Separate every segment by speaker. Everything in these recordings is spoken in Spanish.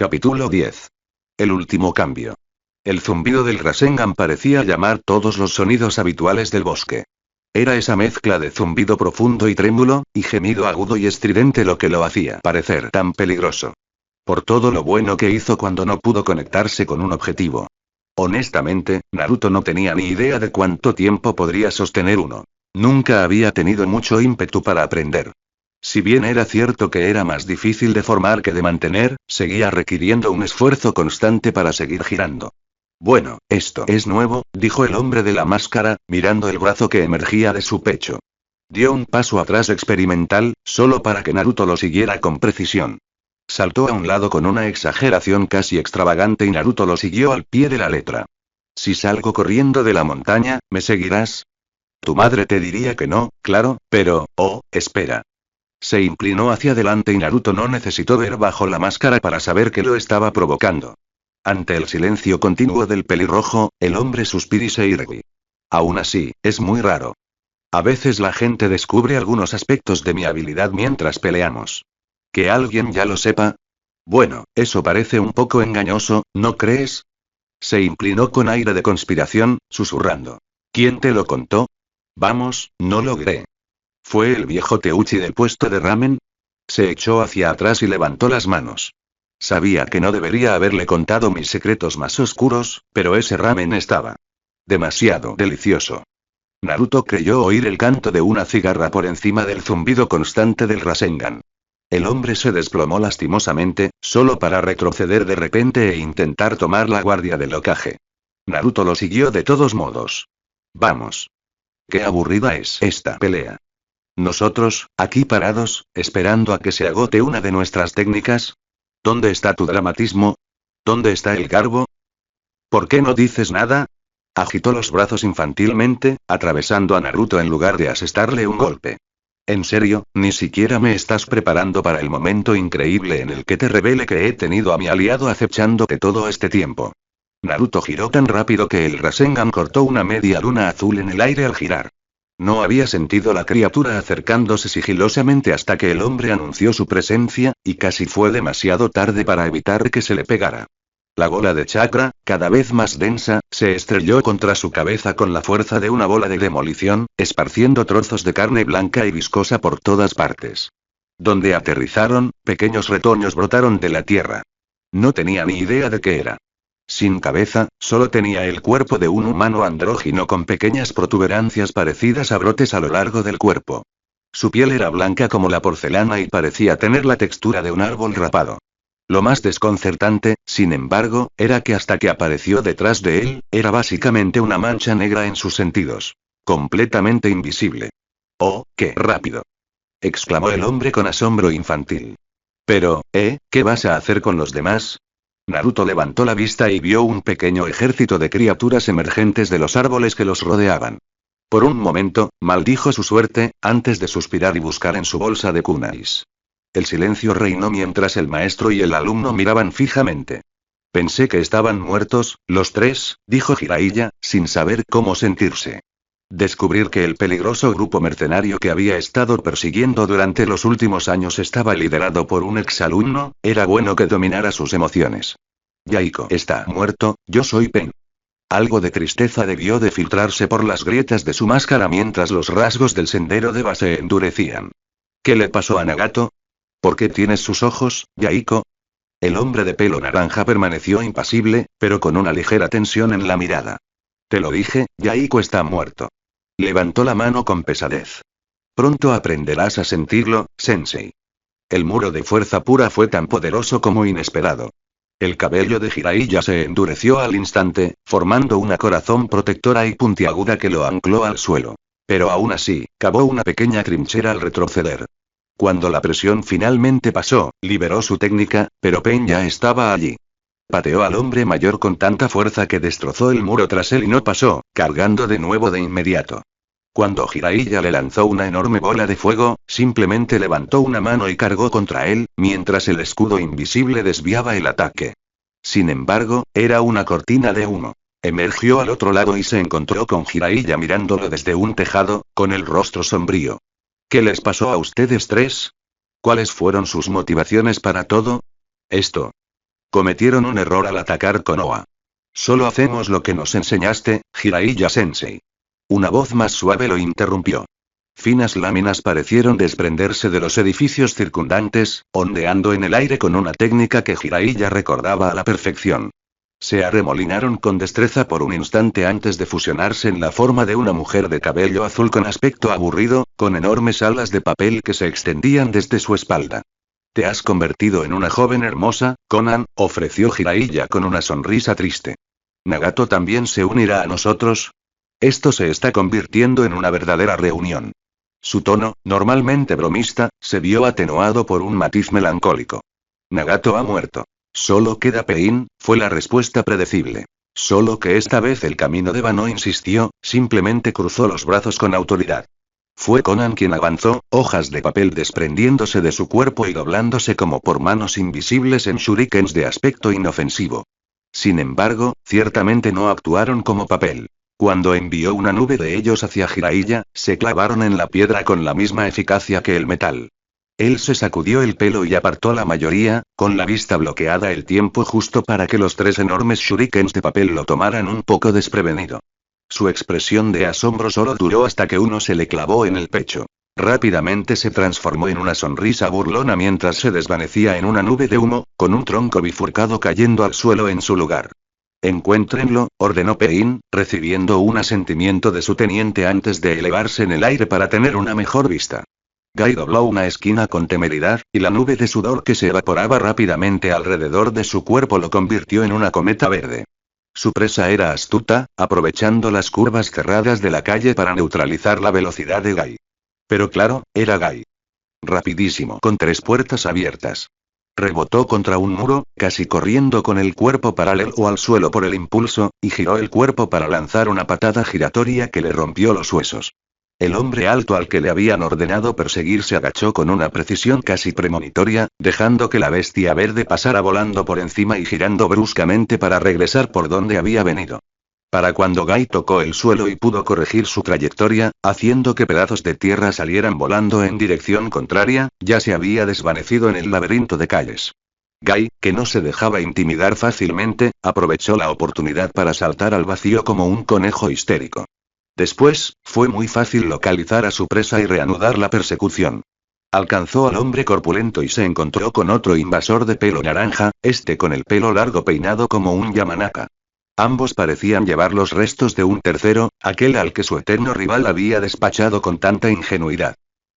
Speaker 1: Capítulo 10. El último cambio. El zumbido del Rasengan parecía llamar todos los sonidos habituales del bosque. Era esa mezcla de zumbido profundo y trémulo, y gemido agudo y estridente lo que lo hacía parecer tan peligroso. Por todo lo bueno que hizo cuando no pudo conectarse con un objetivo. Honestamente, Naruto no tenía ni idea de cuánto tiempo podría sostener uno. Nunca había tenido mucho ímpetu para aprender. Si bien era cierto que era más difícil de formar que de mantener, seguía requiriendo un esfuerzo constante para seguir girando. Bueno, esto es nuevo, dijo el hombre de la máscara, mirando el brazo que emergía de su pecho. Dio un paso atrás experimental, solo para que Naruto lo siguiera con precisión. Saltó a un lado con una exageración casi extravagante y Naruto lo siguió al pie de la letra. Si salgo corriendo de la montaña, ¿me seguirás? Tu madre te diría que no, claro, pero, espera. Se inclinó hacia adelante y Naruto no necesitó ver bajo la máscara para saber que lo estaba provocando. Ante el silencio continuo del pelirrojo, el hombre suspiró y se irguió. Aún así, es muy raro. A veces la gente descubre algunos aspectos de mi habilidad mientras peleamos. ¿Que alguien ya lo sepa? Bueno, eso parece un poco engañoso, ¿no crees? Se inclinó con aire de conspiración, susurrando. ¿Quién te lo contó? Vamos, no logré. ¿Fue el viejo Teuchi del puesto de ramen? Se echó hacia atrás y levantó las manos. Sabía que no debería haberle contado mis secretos más oscuros, pero ese ramen estaba demasiado delicioso. Naruto creyó oír el canto de una cigarra por encima del zumbido constante del Rasengan. El hombre se desplomó lastimosamente, solo para retroceder de repente e intentar tomar la guardia del Hokage. Naruto lo siguió de todos modos. Vamos. Qué aburrida es esta pelea. Nosotros, aquí parados, esperando a que se agote una de nuestras técnicas. ¿Dónde está tu dramatismo? ¿Dónde está el garbo? ¿Por qué no dices nada? Agitó los brazos infantilmente, atravesando a Naruto en lugar de asestarle un golpe. En serio, ni siquiera me estás preparando para el momento increíble en el que te revele que he tenido a mi aliado acechándote todo este tiempo. Naruto giró tan rápido que el Rasengan cortó una media luna azul en el aire al girar. No había sentido la criatura acercándose sigilosamente hasta que el hombre anunció su presencia, y casi fue demasiado tarde para evitar que se le pegara. La bola de chakra, cada vez más densa, se estrelló contra su cabeza con la fuerza de una bola de demolición, esparciendo trozos de carne blanca y viscosa por todas partes. Donde aterrizaron, pequeños retoños brotaron de la tierra. No tenía ni idea de qué era. Sin cabeza, solo tenía el cuerpo de un humano andrógino con pequeñas protuberancias parecidas a brotes a lo largo del cuerpo. Su piel era blanca como la porcelana y parecía tener la textura de un árbol rapado. Lo más desconcertante, sin embargo, era que hasta que apareció detrás de él, era básicamente una mancha negra en sus sentidos. Completamente invisible. ¡Oh, qué rápido! Exclamó el hombre con asombro infantil. Pero, ¿qué vas a hacer con los demás? Naruto levantó la vista y vio un pequeño ejército de criaturas emergentes de los árboles que los rodeaban. Por un momento, maldijo su suerte, antes de suspirar y buscar en su bolsa de kunais. El silencio reinó mientras el maestro y el alumno miraban fijamente. Pensé que estaban muertos, los tres, dijo Jiraiya, sin saber cómo sentirse. Descubrir que el peligroso grupo mercenario que había estado persiguiendo durante los últimos años estaba liderado por un exalumno, era bueno que dominara sus emociones. Yaiko está muerto, yo soy Pen. Algo de tristeza debió de filtrarse por las grietas de su máscara mientras los rasgos del sendero de base endurecían. ¿Qué le pasó a Nagato? ¿Por qué tienes sus ojos, Yaiko? El hombre de pelo naranja permaneció impasible, pero con una ligera tensión en la mirada. Te lo dije, Yaiko está muerto. Levantó la mano con pesadez. Pronto aprenderás a sentirlo, Sensei. El muro de fuerza pura fue tan poderoso como inesperado. El cabello de Jiraiya se endureció al instante, formando una corazón protectora y puntiaguda que lo ancló al suelo. Pero aún así, cavó una pequeña trinchera al retroceder. Cuando la presión finalmente pasó, liberó su técnica, pero Pen ya estaba allí. Pateó al hombre mayor con tanta fuerza que destrozó el muro tras él y no pasó, cargando de nuevo de inmediato. Cuando Jiraiya le lanzó una enorme bola de fuego, simplemente levantó una mano y cargó contra él, mientras el escudo invisible desviaba el ataque. Sin embargo, era una cortina de humo. Emergió al otro lado y se encontró con Jiraiya mirándolo desde un tejado, con el rostro sombrío. ¿Qué les pasó a ustedes tres? ¿Cuáles fueron sus motivaciones para todo? Esto. Cometieron un error al atacar Konoha. Solo hacemos lo que nos enseñaste, Jiraiya-sensei. Una voz más suave lo interrumpió. Finas láminas parecieron desprenderse de los edificios circundantes, ondeando en el aire con una técnica que Jiraiya recordaba a la perfección. Se arremolinaron con destreza por un instante antes de fusionarse en la forma de una mujer de cabello azul con aspecto aburrido, con enormes alas de papel que se extendían desde su espalda. «Te has convertido en una joven hermosa, Conan», ofreció Jiraiya con una sonrisa triste. «¿Nagato también se unirá a nosotros? Esto se está convirtiendo en una verdadera reunión». Su tono, normalmente bromista, se vio atenuado por un matiz melancólico. «Nagato ha muerto. Solo queda Pain», fue la respuesta predecible. Solo que esta vez el camino de Wano insistió, simplemente cruzó los brazos con autoridad. Fue Conan quien avanzó, hojas de papel desprendiéndose de su cuerpo y doblándose como por manos invisibles en shurikens de aspecto inofensivo. Sin embargo, ciertamente no actuaron como papel. Cuando envió una nube de ellos hacia Jiraiya, se clavaron en la piedra con la misma eficacia que el metal. Él se sacudió el pelo y apartó la mayoría, con la vista bloqueada el tiempo justo para que los 3 enormes shurikens de papel lo tomaran un poco desprevenido. Su expresión de asombro solo duró hasta que uno se le clavó en el pecho. Rápidamente se transformó en una sonrisa burlona mientras se desvanecía en una nube de humo, con un tronco bifurcado cayendo al suelo en su lugar. «Encuéntrenlo», ordenó Pain, recibiendo un asentimiento de su teniente antes de elevarse en el aire para tener una mejor vista. Guy dobló una esquina con temeridad, y la nube de sudor que se evaporaba rápidamente alrededor de su cuerpo lo convirtió en una cometa verde. Su presa era astuta, aprovechando las curvas cerradas de la calle para neutralizar la velocidad de Guy. Pero claro, era Guy. Rapidísimo, con 3 puertas abiertas. Rebotó contra un muro, casi corriendo con el cuerpo paralelo al suelo por el impulso, y giró el cuerpo para lanzar una patada giratoria que le rompió los huesos. El hombre alto al que le habían ordenado perseguir se agachó con una precisión casi premonitoria, dejando que la bestia verde pasara volando por encima y girando bruscamente para regresar por donde había venido. Para cuando Guy tocó el suelo y pudo corregir su trayectoria, haciendo que pedazos de tierra salieran volando en dirección contraria, ya se había desvanecido en el laberinto de calles. Guy, que no se dejaba intimidar fácilmente, aprovechó la oportunidad para saltar al vacío como un conejo histérico. Después, fue muy fácil localizar a su presa y reanudar la persecución. Alcanzó al hombre corpulento y se encontró con otro invasor de pelo naranja, este con el pelo largo peinado como un Yamanaka. Ambos parecían llevar los restos de un tercero, aquel al que su eterno rival había despachado con tanta ingenuidad.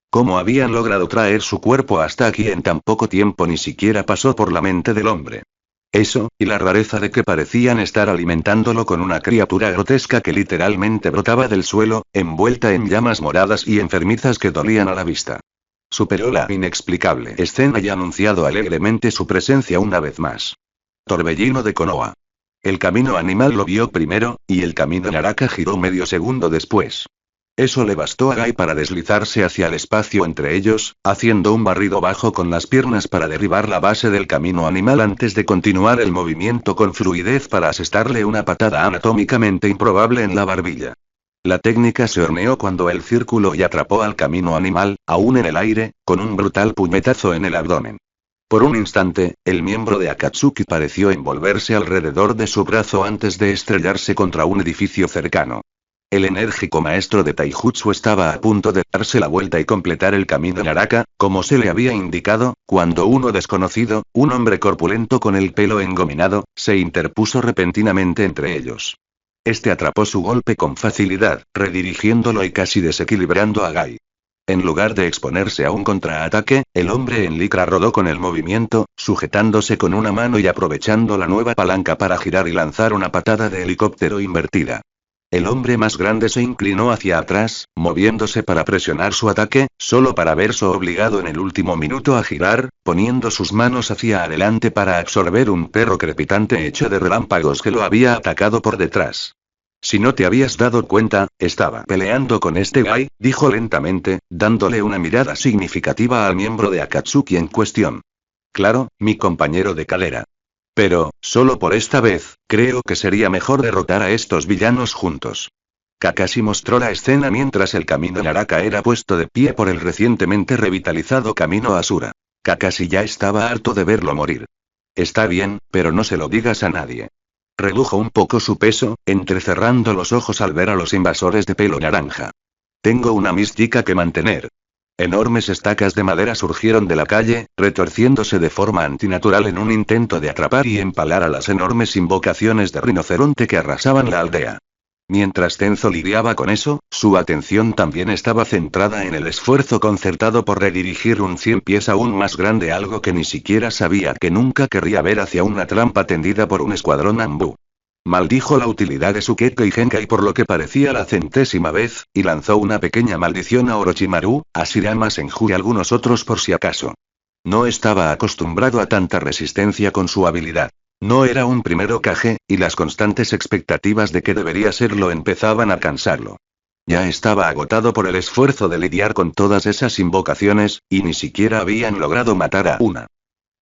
Speaker 1: ¿Cómo habían logrado traer su cuerpo hasta aquí en tan poco tiempo? Ni siquiera pasó por la mente del hombre. Eso, y la rareza de que parecían estar alimentándolo con una criatura grotesca que literalmente brotaba del suelo, envuelta en llamas moradas y enfermizas que dolían a la vista. Superó la inexplicable escena y anunciado alegremente su presencia una vez más. Torbellino de Konoha. El camino animal lo vio primero, y el camino Naraka giró medio segundo después. Eso le bastó a Guy para deslizarse hacia el espacio entre ellos, haciendo un barrido bajo con las piernas para derribar la base del camino animal antes de continuar el movimiento con fluidez para asestarle una patada anatómicamente improbable en la barbilla. La técnica se horneó cuando el círculo y atrapó al camino animal, aún en el aire, con un brutal puñetazo en el abdomen. Por un instante, el miembro de Akatsuki pareció envolverse alrededor de su brazo antes de estrellarse contra un edificio cercano. El enérgico maestro de Taijutsu estaba a punto de darse la vuelta y completar el camino Naraka, como se le había indicado, cuando uno desconocido, un hombre corpulento con el pelo engominado, se interpuso repentinamente entre ellos. Este atrapó su golpe con facilidad, redirigiéndolo y casi desequilibrando a Guy. En lugar de exponerse a un contraataque, el hombre en licra rodó con el movimiento, sujetándose con una mano y aprovechando la nueva palanca para girar y lanzar una patada de helicóptero invertida. El hombre más grande se inclinó hacia atrás, moviéndose para presionar su ataque, solo para verse obligado en el último minuto a girar, poniendo sus manos hacia adelante para absorber un perro crepitante hecho de relámpagos que lo había atacado por detrás. Si no te habías dado cuenta, estaba peleando con este Guy, dijo lentamente, dándole una mirada significativa al miembro de Akatsuki en cuestión. Claro, mi compañero de calera. Pero, solo por esta vez, creo que sería mejor derrotar a estos villanos juntos. Kakashi mostró la escena mientras el camino Naraka era puesto de pie por el recientemente revitalizado camino Asura. Kakashi ya estaba harto de verlo morir. Está bien, pero no se lo digas a nadie. Redujo un poco su peso, entrecerrando los ojos al ver a los invasores de pelo naranja. Tengo una mística que mantener. Enormes estacas de madera surgieron de la calle, retorciéndose de forma antinatural en un intento de atrapar y empalar a las enormes invocaciones de rinoceronte que arrasaban la aldea. Mientras Tenzo lidiaba con eso, su atención también estaba centrada en el esfuerzo concertado por redirigir un 100 pies aún más grande, algo que ni siquiera sabía que nunca querría ver, hacia una trampa tendida por un escuadrón Anbu. Maldijo la utilidad de su Kekkei Genkai por lo que parecía la 100ª vez, y lanzó una pequeña maldición a Orochimaru, a Shirama Senju y algunos otros por si acaso. No estaba acostumbrado a tanta resistencia con su habilidad. No era un primer Hokage, y las constantes expectativas de que debería serlo empezaban a cansarlo. Ya estaba agotado por el esfuerzo de lidiar con todas esas invocaciones, y ni siquiera habían logrado matar a una.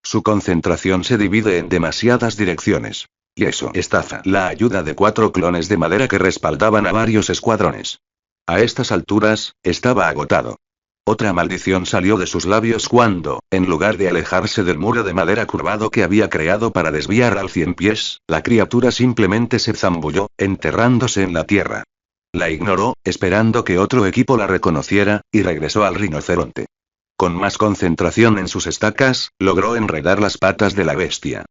Speaker 1: Su concentración se divide en demasiadas direcciones. Y eso estafa la ayuda de 4 clones de madera que respaldaban a varios escuadrones. A estas alturas, estaba agotado. Otra maldición salió de sus labios cuando, en lugar de alejarse del muro de madera curvado que había creado para desviar al 100 pies, la criatura simplemente se zambulló, enterrándose en la tierra. La ignoró, esperando que otro equipo la reconociera, y regresó al rinoceronte. Con más concentración en sus estacas, logró enredar las patas de la bestia.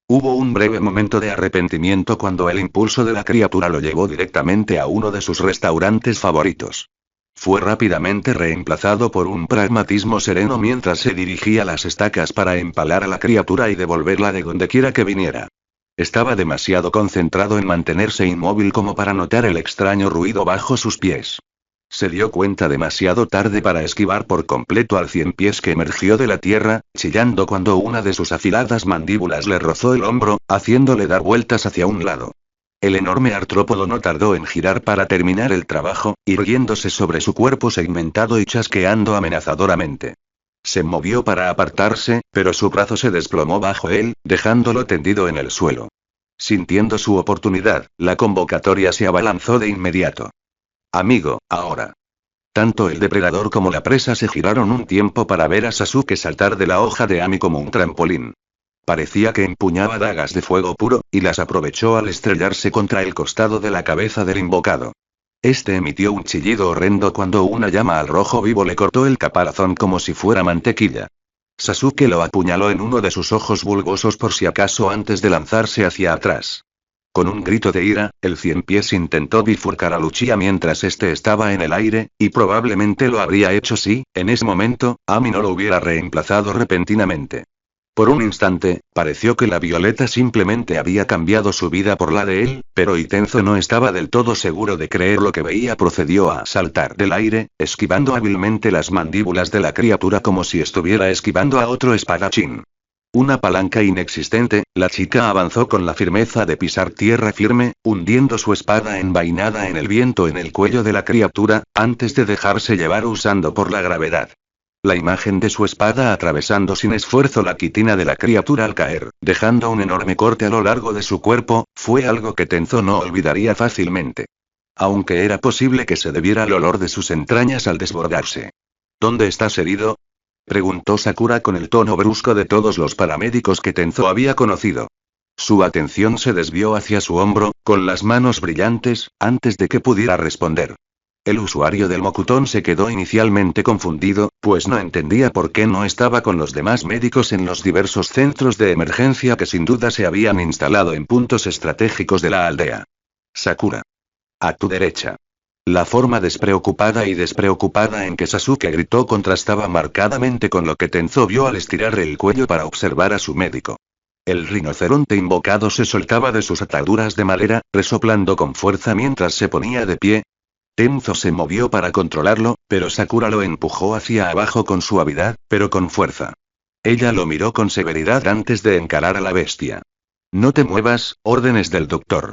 Speaker 1: Hubo un breve momento de arrepentimiento cuando el impulso de la criatura lo llevó directamente a uno de sus restaurantes favoritos. Fue rápidamente reemplazado por un pragmatismo sereno mientras se dirigía a las estacas para empalar a la criatura y devolverla de donde quiera que viniera. Estaba demasiado concentrado en mantenerse inmóvil como para notar el extraño ruido bajo sus pies. Se dio cuenta demasiado tarde para esquivar por completo al 100 pies que emergió de la tierra, chillando cuando una de sus afiladas mandíbulas le rozó el hombro, haciéndole dar vueltas hacia un lado. El enorme artrópodo no tardó en girar para terminar el trabajo, irguiéndose sobre su cuerpo segmentado y chasqueando amenazadoramente. Se movió para apartarse, pero su brazo se desplomó bajo él, dejándolo tendido en el suelo. Sintiendo su oportunidad, la convocatoria se abalanzó de inmediato. Amigo, ahora. Tanto el depredador como la presa se giraron un tiempo para ver a Sasuke saltar de la hoja de Ami como un trampolín. Parecía que empuñaba dagas de fuego puro, y las aprovechó al estrellarse contra el costado de la cabeza del invocado. Este emitió un chillido horrendo cuando una llama al rojo vivo le cortó el caparazón como si fuera mantequilla. Sasuke lo apuñaló en uno de sus ojos bulbosos por si acaso antes de lanzarse hacia atrás. Con un grito de ira, el 100 pies intentó bifurcar a Uchiha mientras este estaba en el aire, y probablemente lo habría hecho si, en ese momento, Ami no lo hubiera reemplazado repentinamente. Por un instante, pareció que la Violeta simplemente había cambiado su vida por la de él, pero Itenzo no estaba del todo seguro de creer lo que veía. Procedió a saltar del aire, esquivando hábilmente las mandíbulas de la criatura como si estuviera esquivando a otro espadachín. Una palanca inexistente, la chica avanzó con la firmeza de pisar tierra firme, hundiendo su espada envainada en el viento en el cuello de la criatura, antes de dejarse llevar usando por la gravedad. La imagen de su espada atravesando sin esfuerzo la quitina de la criatura al caer, dejando un enorme corte a lo largo de su cuerpo, fue algo que Tenzo no olvidaría fácilmente. Aunque era posible que se debiera al olor de sus entrañas al desbordarse. ¿Dónde estás herido?, preguntó Sakura con el tono brusco de todos los paramédicos que Tenzo había conocido. Su atención se desvió hacia su hombro, con las manos brillantes, antes de que pudiera responder. El usuario del Mokuton se quedó inicialmente confundido, pues no entendía por qué no estaba con los demás médicos en los diversos centros de emergencia que sin duda se habían instalado en puntos estratégicos de la aldea. Sakura. A tu derecha. La forma despreocupada en que Sasuke gritó contrastaba marcadamente con lo que Tenzo vio al estirar el cuello para observar a su médico. El rinoceronte invocado se soltaba de sus ataduras de madera, resoplando con fuerza mientras se ponía de pie. Tenzo se movió para controlarlo, pero Sakura lo empujó hacia abajo con suavidad, pero con fuerza. Ella lo miró con severidad antes de encarar a la bestia. No te muevas, órdenes del doctor.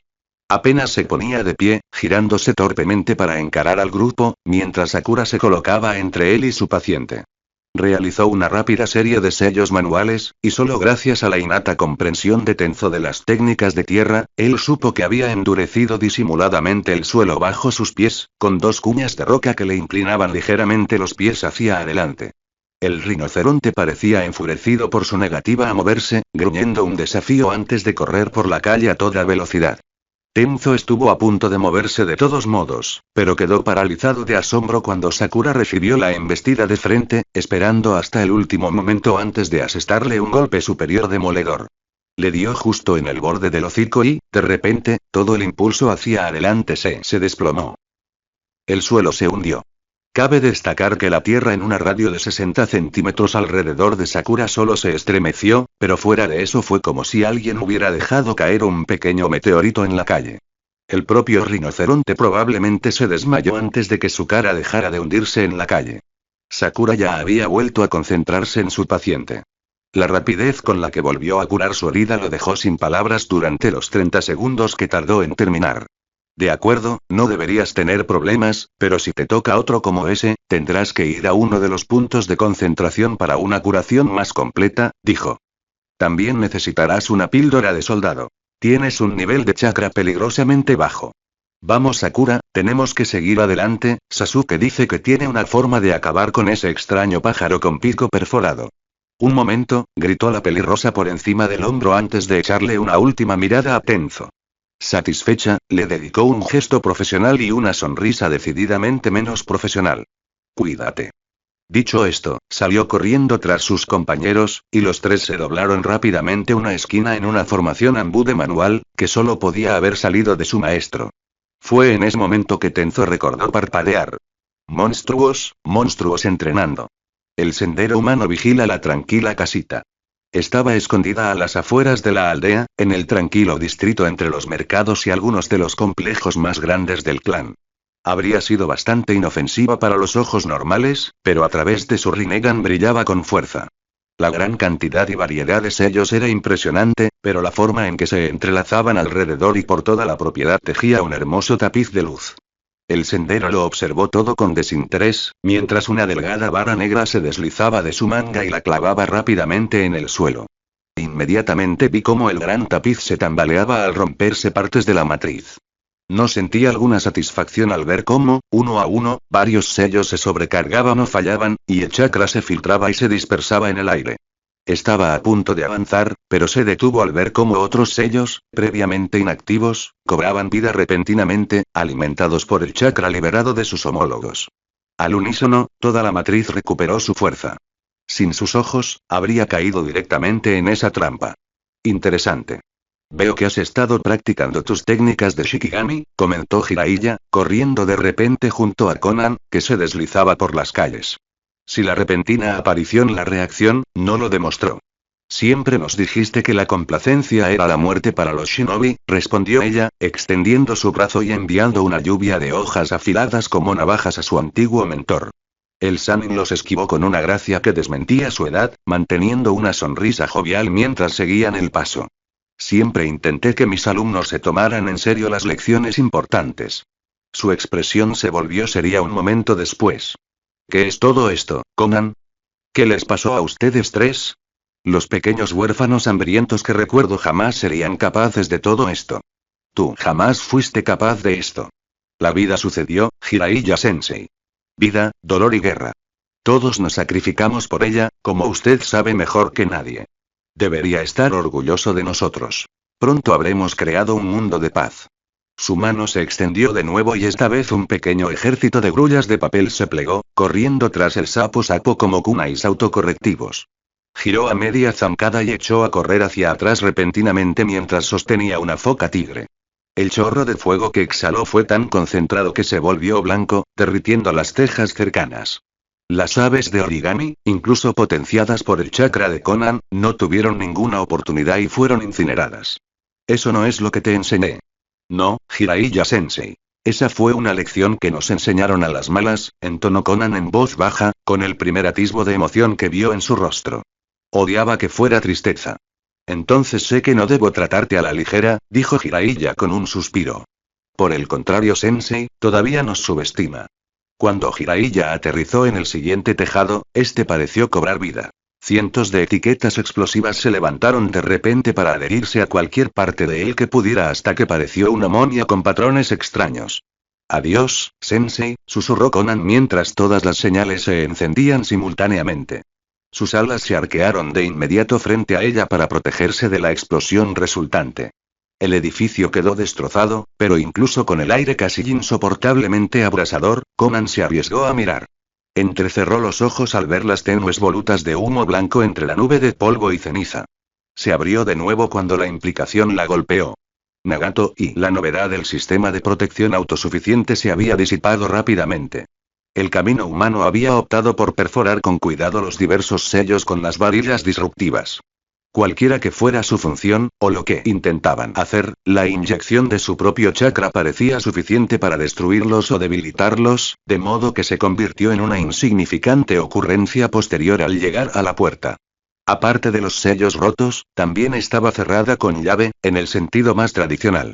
Speaker 1: Apenas se ponía de pie, girándose torpemente para encarar al grupo, mientras Sakura se colocaba entre él y su paciente. Realizó una rápida serie de sellos manuales, y solo gracias a la innata comprensión de Tenzo de las técnicas de tierra, él supo que había endurecido disimuladamente el suelo bajo sus pies, con 2 cuñas de roca que le inclinaban ligeramente los pies hacia adelante. El rinoceronte parecía enfurecido por su negativa a moverse, gruñendo un desafío antes de correr por la calle a toda velocidad. Tenzo estuvo a punto de moverse de todos modos, pero quedó paralizado de asombro cuando Sakura recibió la embestida de frente, esperando hasta el último momento antes de asestarle un golpe superior demoledor. Le dio justo en el borde del hocico y, de repente, todo el impulso hacia adelante se desplomó. El suelo se hundió. Cabe destacar que la tierra en un radio de 60 centímetros alrededor de Sakura solo se estremeció, pero fuera de eso fue como si alguien hubiera dejado caer un pequeño meteorito en la calle. El propio rinoceronte probablemente se desmayó antes de que su cara dejara de hundirse en la calle. Sakura ya había vuelto a concentrarse en su paciente. La rapidez con la que volvió a curar su herida lo dejó sin palabras durante los 30 segundos que tardó en terminar. De acuerdo, no deberías tener problemas, pero si te toca otro como ese, tendrás que ir a uno de los puntos de concentración para una curación más completa, dijo. También necesitarás una píldora de soldado. Tienes un nivel de chakra peligrosamente bajo. Vamos Sakura, tenemos que seguir adelante. Sasuke dice que tiene una forma de acabar con ese extraño pájaro con pico perforado. Un momento, gritó la pelirrosa por encima del hombro antes de echarle una última mirada a Tenzo. Satisfecha, le dedicó un gesto profesional y una sonrisa decididamente menos profesional. Cuídate. Dicho esto, salió corriendo tras sus compañeros, y los tres se doblaron rápidamente una esquina en una formación ambude manual, que solo podía haber salido de su maestro. Fue en ese momento que Tenzo recordó parpadear. Monstruos entrenando. El sendero humano vigila la tranquila casita. Estaba escondida a las afueras de la aldea, en el tranquilo distrito entre los mercados y algunos de los complejos más grandes del clan. Habría sido bastante inofensiva para los ojos normales, pero a través de su Rinnegan brillaba con fuerza. La gran cantidad y variedad de sellos era impresionante, pero la forma en que se entrelazaban alrededor y por toda la propiedad tejía un hermoso tapiz de luz. El sendero lo observó todo con desinterés, mientras una delgada vara negra se deslizaba de su manga y la clavaba rápidamente en el suelo. Inmediatamente vi cómo el gran tapiz se tambaleaba al romperse partes de la matriz. No sentí alguna satisfacción al ver cómo, uno a uno, varios sellos se sobrecargaban o fallaban, y el chakra se filtraba y se dispersaba en el aire. Estaba a punto de avanzar, pero se detuvo al ver cómo otros sellos, previamente inactivos, cobraban vida repentinamente, alimentados por el chakra liberado de sus homólogos. Al unísono, toda la matriz recuperó su fuerza. Sin sus ojos, habría caído directamente en esa trampa. Interesante. Veo que has estado practicando tus técnicas de Shikigami, comentó Jiraiya, corriendo de repente junto a Konan, que se deslizaba por las calles. Si la repentina aparición la reacción, no lo demostró. Siempre nos dijiste que la complacencia era la muerte para los shinobi, respondió ella, extendiendo su brazo y enviando una lluvia de hojas afiladas como navajas a su antiguo mentor. El Sannin los esquivó con una gracia que desmentía su edad, manteniendo una sonrisa jovial mientras seguían el paso. Siempre intenté que mis alumnos se tomaran en serio las lecciones importantes. Su expresión se volvió seria un momento después. ¿Qué es todo esto, Konan? ¿Qué les pasó a ustedes tres? Los pequeños huérfanos hambrientos que recuerdo jamás serían capaces de todo esto. Tú jamás fuiste capaz de esto. La vida sucedió, Jiraiya-sensei. Vida, dolor y guerra. Todos nos sacrificamos por ella, como usted sabe mejor que nadie. Debería estar orgulloso de nosotros. Pronto habremos creado un mundo de paz. Su mano se extendió de nuevo y esta vez un pequeño ejército de grullas de papel se plegó, corriendo tras el sapo como kunais autocorrectivos. Giró a media zancada y echó a correr hacia atrás repentinamente mientras sostenía una foca tigre. El chorro de fuego que exhaló fue tan concentrado que se volvió blanco, derritiendo las cejas cercanas. Las aves de origami, incluso potenciadas por el chakra de Konan, no tuvieron ninguna oportunidad y fueron incineradas. Eso no es lo que te enseñé. No, Jiraiya-sensei. Esa fue una lección que nos enseñaron a las malas, entonó Konan en voz baja, con el primer atisbo de emoción que vio en su rostro. Odiaba que fuera tristeza. Entonces sé que no debo tratarte a la ligera, dijo Jiraiya con un suspiro. Por el contrario, sensei, todavía nos subestima. Cuando Jiraiya aterrizó en el siguiente tejado, este pareció cobrar vida. Cientos de etiquetas explosivas se levantaron de repente para adherirse a cualquier parte de él que pudiera hasta que pareció una momia con patrones extraños. Adiós, sensei, susurró Konan mientras todas las señales se encendían simultáneamente. Sus alas se arquearon de inmediato frente a ella para protegerse de la explosión resultante. El edificio quedó destrozado, pero incluso con el aire casi insoportablemente abrasador, Conan se arriesgó a mirar. Entrecerró los ojos al ver las tenues volutas de humo blanco entre la nube de polvo y ceniza. Se abrió de nuevo cuando la implicación la golpeó. Nagato y la novedad del sistema de protección autosuficiente se había disipado rápidamente. El camino humano había optado por perforar con cuidado los diversos sellos con las varillas disruptivas. Cualquiera que fuera su función, o lo que intentaban hacer, la inyección de su propio chakra parecía suficiente para destruirlos o debilitarlos, de modo que se convirtió en una insignificante ocurrencia posterior al llegar a la puerta. Aparte de los sellos rotos, también estaba cerrada con llave, en el sentido más tradicional.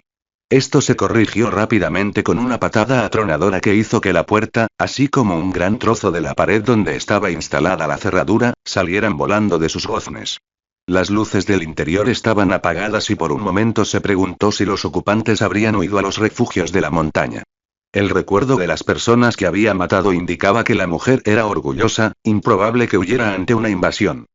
Speaker 1: Esto se corrigió rápidamente con una patada atronadora que hizo que la puerta, así como un gran trozo de la pared donde estaba instalada la cerradura, salieran volando de sus goznes. Las luces del interior estaban apagadas y por un momento se preguntó si los ocupantes habrían huido a los refugios de la montaña. El recuerdo de las personas que había matado indicaba que la mujer era orgullosa, improbable que huyera ante una invasión.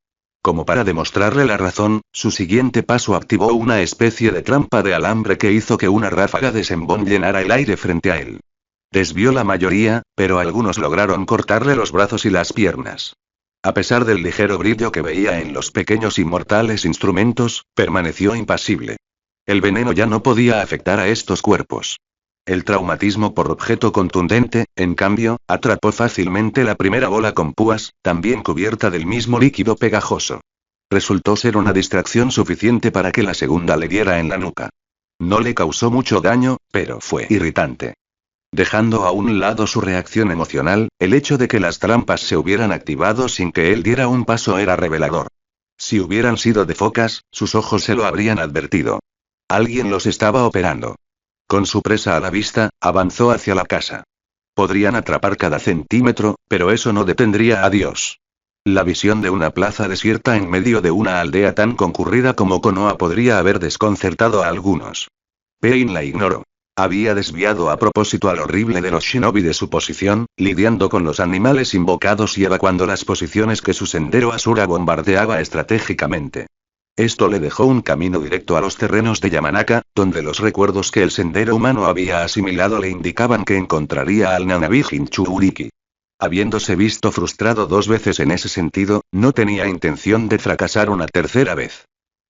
Speaker 1: Como para demostrarle la razón, su siguiente paso activó una especie de trampa de alambre que hizo que una ráfaga de sembón llenara el aire frente a él. Desvió la mayoría, pero algunos lograron cortarle los brazos y las piernas. A pesar del ligero brillo que veía en los pequeños y mortales instrumentos, permaneció impasible. El veneno ya no podía afectar a estos cuerpos. El traumatismo por objeto contundente, en cambio, atrapó fácilmente la primera bola con púas, también cubierta del mismo líquido pegajoso. Resultó ser una distracción suficiente para que la segunda le diera en la nuca. No le causó mucho daño, pero fue irritante. Dejando a un lado su reacción emocional, el hecho de que las trampas se hubieran activado sin que él diera un paso era revelador. Si hubieran sido de focas, sus ojos se lo habrían advertido. Alguien los estaba operando. Con su presa a la vista, avanzó hacia la casa. Podrían atrapar cada centímetro, pero eso no detendría a Dios. La visión de una plaza desierta en medio de una aldea tan concurrida como Konoha podría haber desconcertado a algunos. Pain la ignoró. Había desviado a propósito al horrible de los shinobi de su posición, lidiando con los animales invocados y evacuando las posiciones que su sendero Asura bombardeaba estratégicamente. Esto le dejó un camino directo a los terrenos de Yamanaka, donde los recuerdos que el sendero humano había asimilado le indicaban que encontraría al Nanabi Jinchuuriki. Habiéndose visto frustrado 2 veces en ese sentido, no tenía intención de fracasar una tercera vez.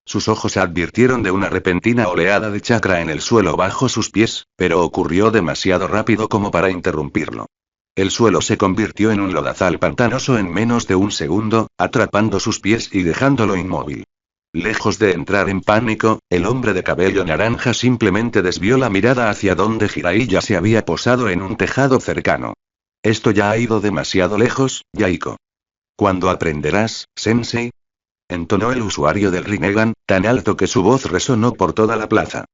Speaker 1: Sus ojos advirtieron de una repentina oleada de chakra en el suelo bajo sus pies, pero ocurrió demasiado rápido como para interrumpirlo. El suelo se convirtió en un lodazal pantanoso en menos de un segundo, atrapando sus pies y dejándolo inmóvil. Lejos de entrar en pánico, el hombre de cabello naranja simplemente desvió la mirada hacia donde Jiraiya se había posado en un tejado cercano. Esto ya ha ido demasiado lejos, Yaiko. ¿Cuándo aprenderás, Sensei? Entonó el usuario del Rinnegan, tan alto que su voz resonó por toda la plaza.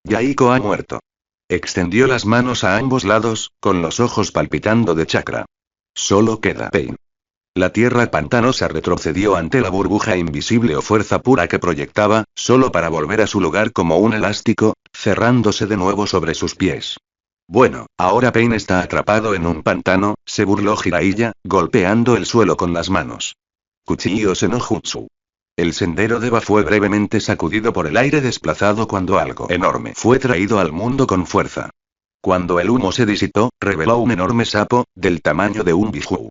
Speaker 1: Yaiko ha muerto. Extendió las manos a ambos lados, con los ojos palpitando de chakra. Solo queda Pain. La tierra pantanosa retrocedió ante la burbuja invisible o fuerza pura que proyectaba, solo para volver a su lugar como un elástico, cerrándose de nuevo sobre sus pies. Bueno, ahora Pain está atrapado en un pantano, se burló Jiraiya, golpeando el suelo con las manos. Kuchiyo no Jutsu. El sendero de Eva fue brevemente sacudido por el aire desplazado cuando algo enorme fue traído al mundo con fuerza. Cuando el humo se disipó, reveló un enorme sapo, del tamaño de un biju.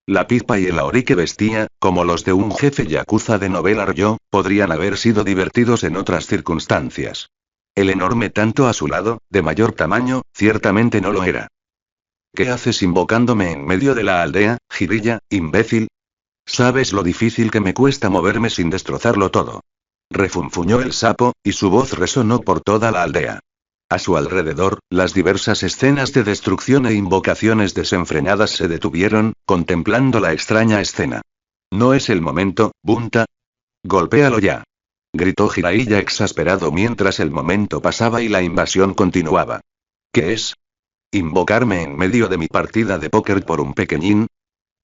Speaker 1: La pipa y el aori que vestía, como los de un jefe yakuza de novela ryo, podrían haber sido divertidos en otras circunstancias. El enorme tanto a su lado, de mayor tamaño, ciertamente no lo era. ¿Qué haces invocándome en medio de la aldea, Jiraiya, imbécil? ¿Sabes lo difícil que me cuesta moverme sin destrozarlo todo? Refunfuñó el sapo, y su voz resonó por toda la aldea. A su alrededor, las diversas escenas de destrucción e invocaciones desenfrenadas se detuvieron, contemplando la extraña escena. ¿No es el momento, Bunta? Golpéalo ya. Gritó Jiraiya exasperado mientras el momento pasaba y la invasión continuaba. ¿Qué es? ¿Invocarme en medio de mi partida de póker por un pequeñín?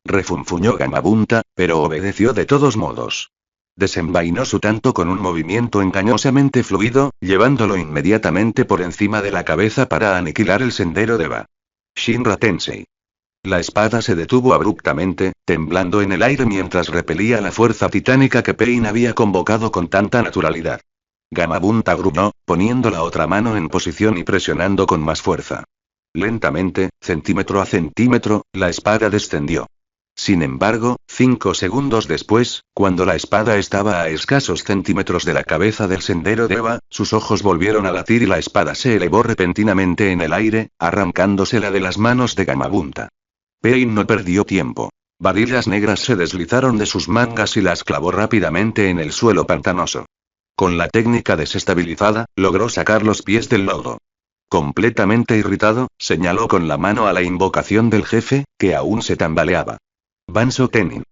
Speaker 1: Refunfuñó Gamabunta, pero obedeció de todos modos. Desenvainó su tanto con un movimiento engañosamente fluido, llevándolo inmediatamente por encima de la cabeza para aniquilar el sendero de Eva. Shinra Tensei. La espada se detuvo abruptamente, temblando en el aire mientras repelía la fuerza titánica que Pain había convocado con tanta naturalidad. Gamabunta gruñó, poniendo la otra mano en posición y presionando con más fuerza. Lentamente, centímetro a centímetro, la espada descendió. Sin embargo, 5 segundos después, cuando la espada estaba a escasos centímetros de la cabeza del sendero Deva, sus ojos volvieron a latir y la espada se elevó repentinamente en el aire, arrancándosela de las manos de Gamabunta. Pain no perdió tiempo. Varillas negras se deslizaron de sus mangas y las clavó rápidamente en el suelo pantanoso. Con la técnica desestabilizada, logró sacar los pies del lodo. Completamente irritado, señaló con la mano a la invocación del jefe, que aún se tambaleaba. Banso Kenin.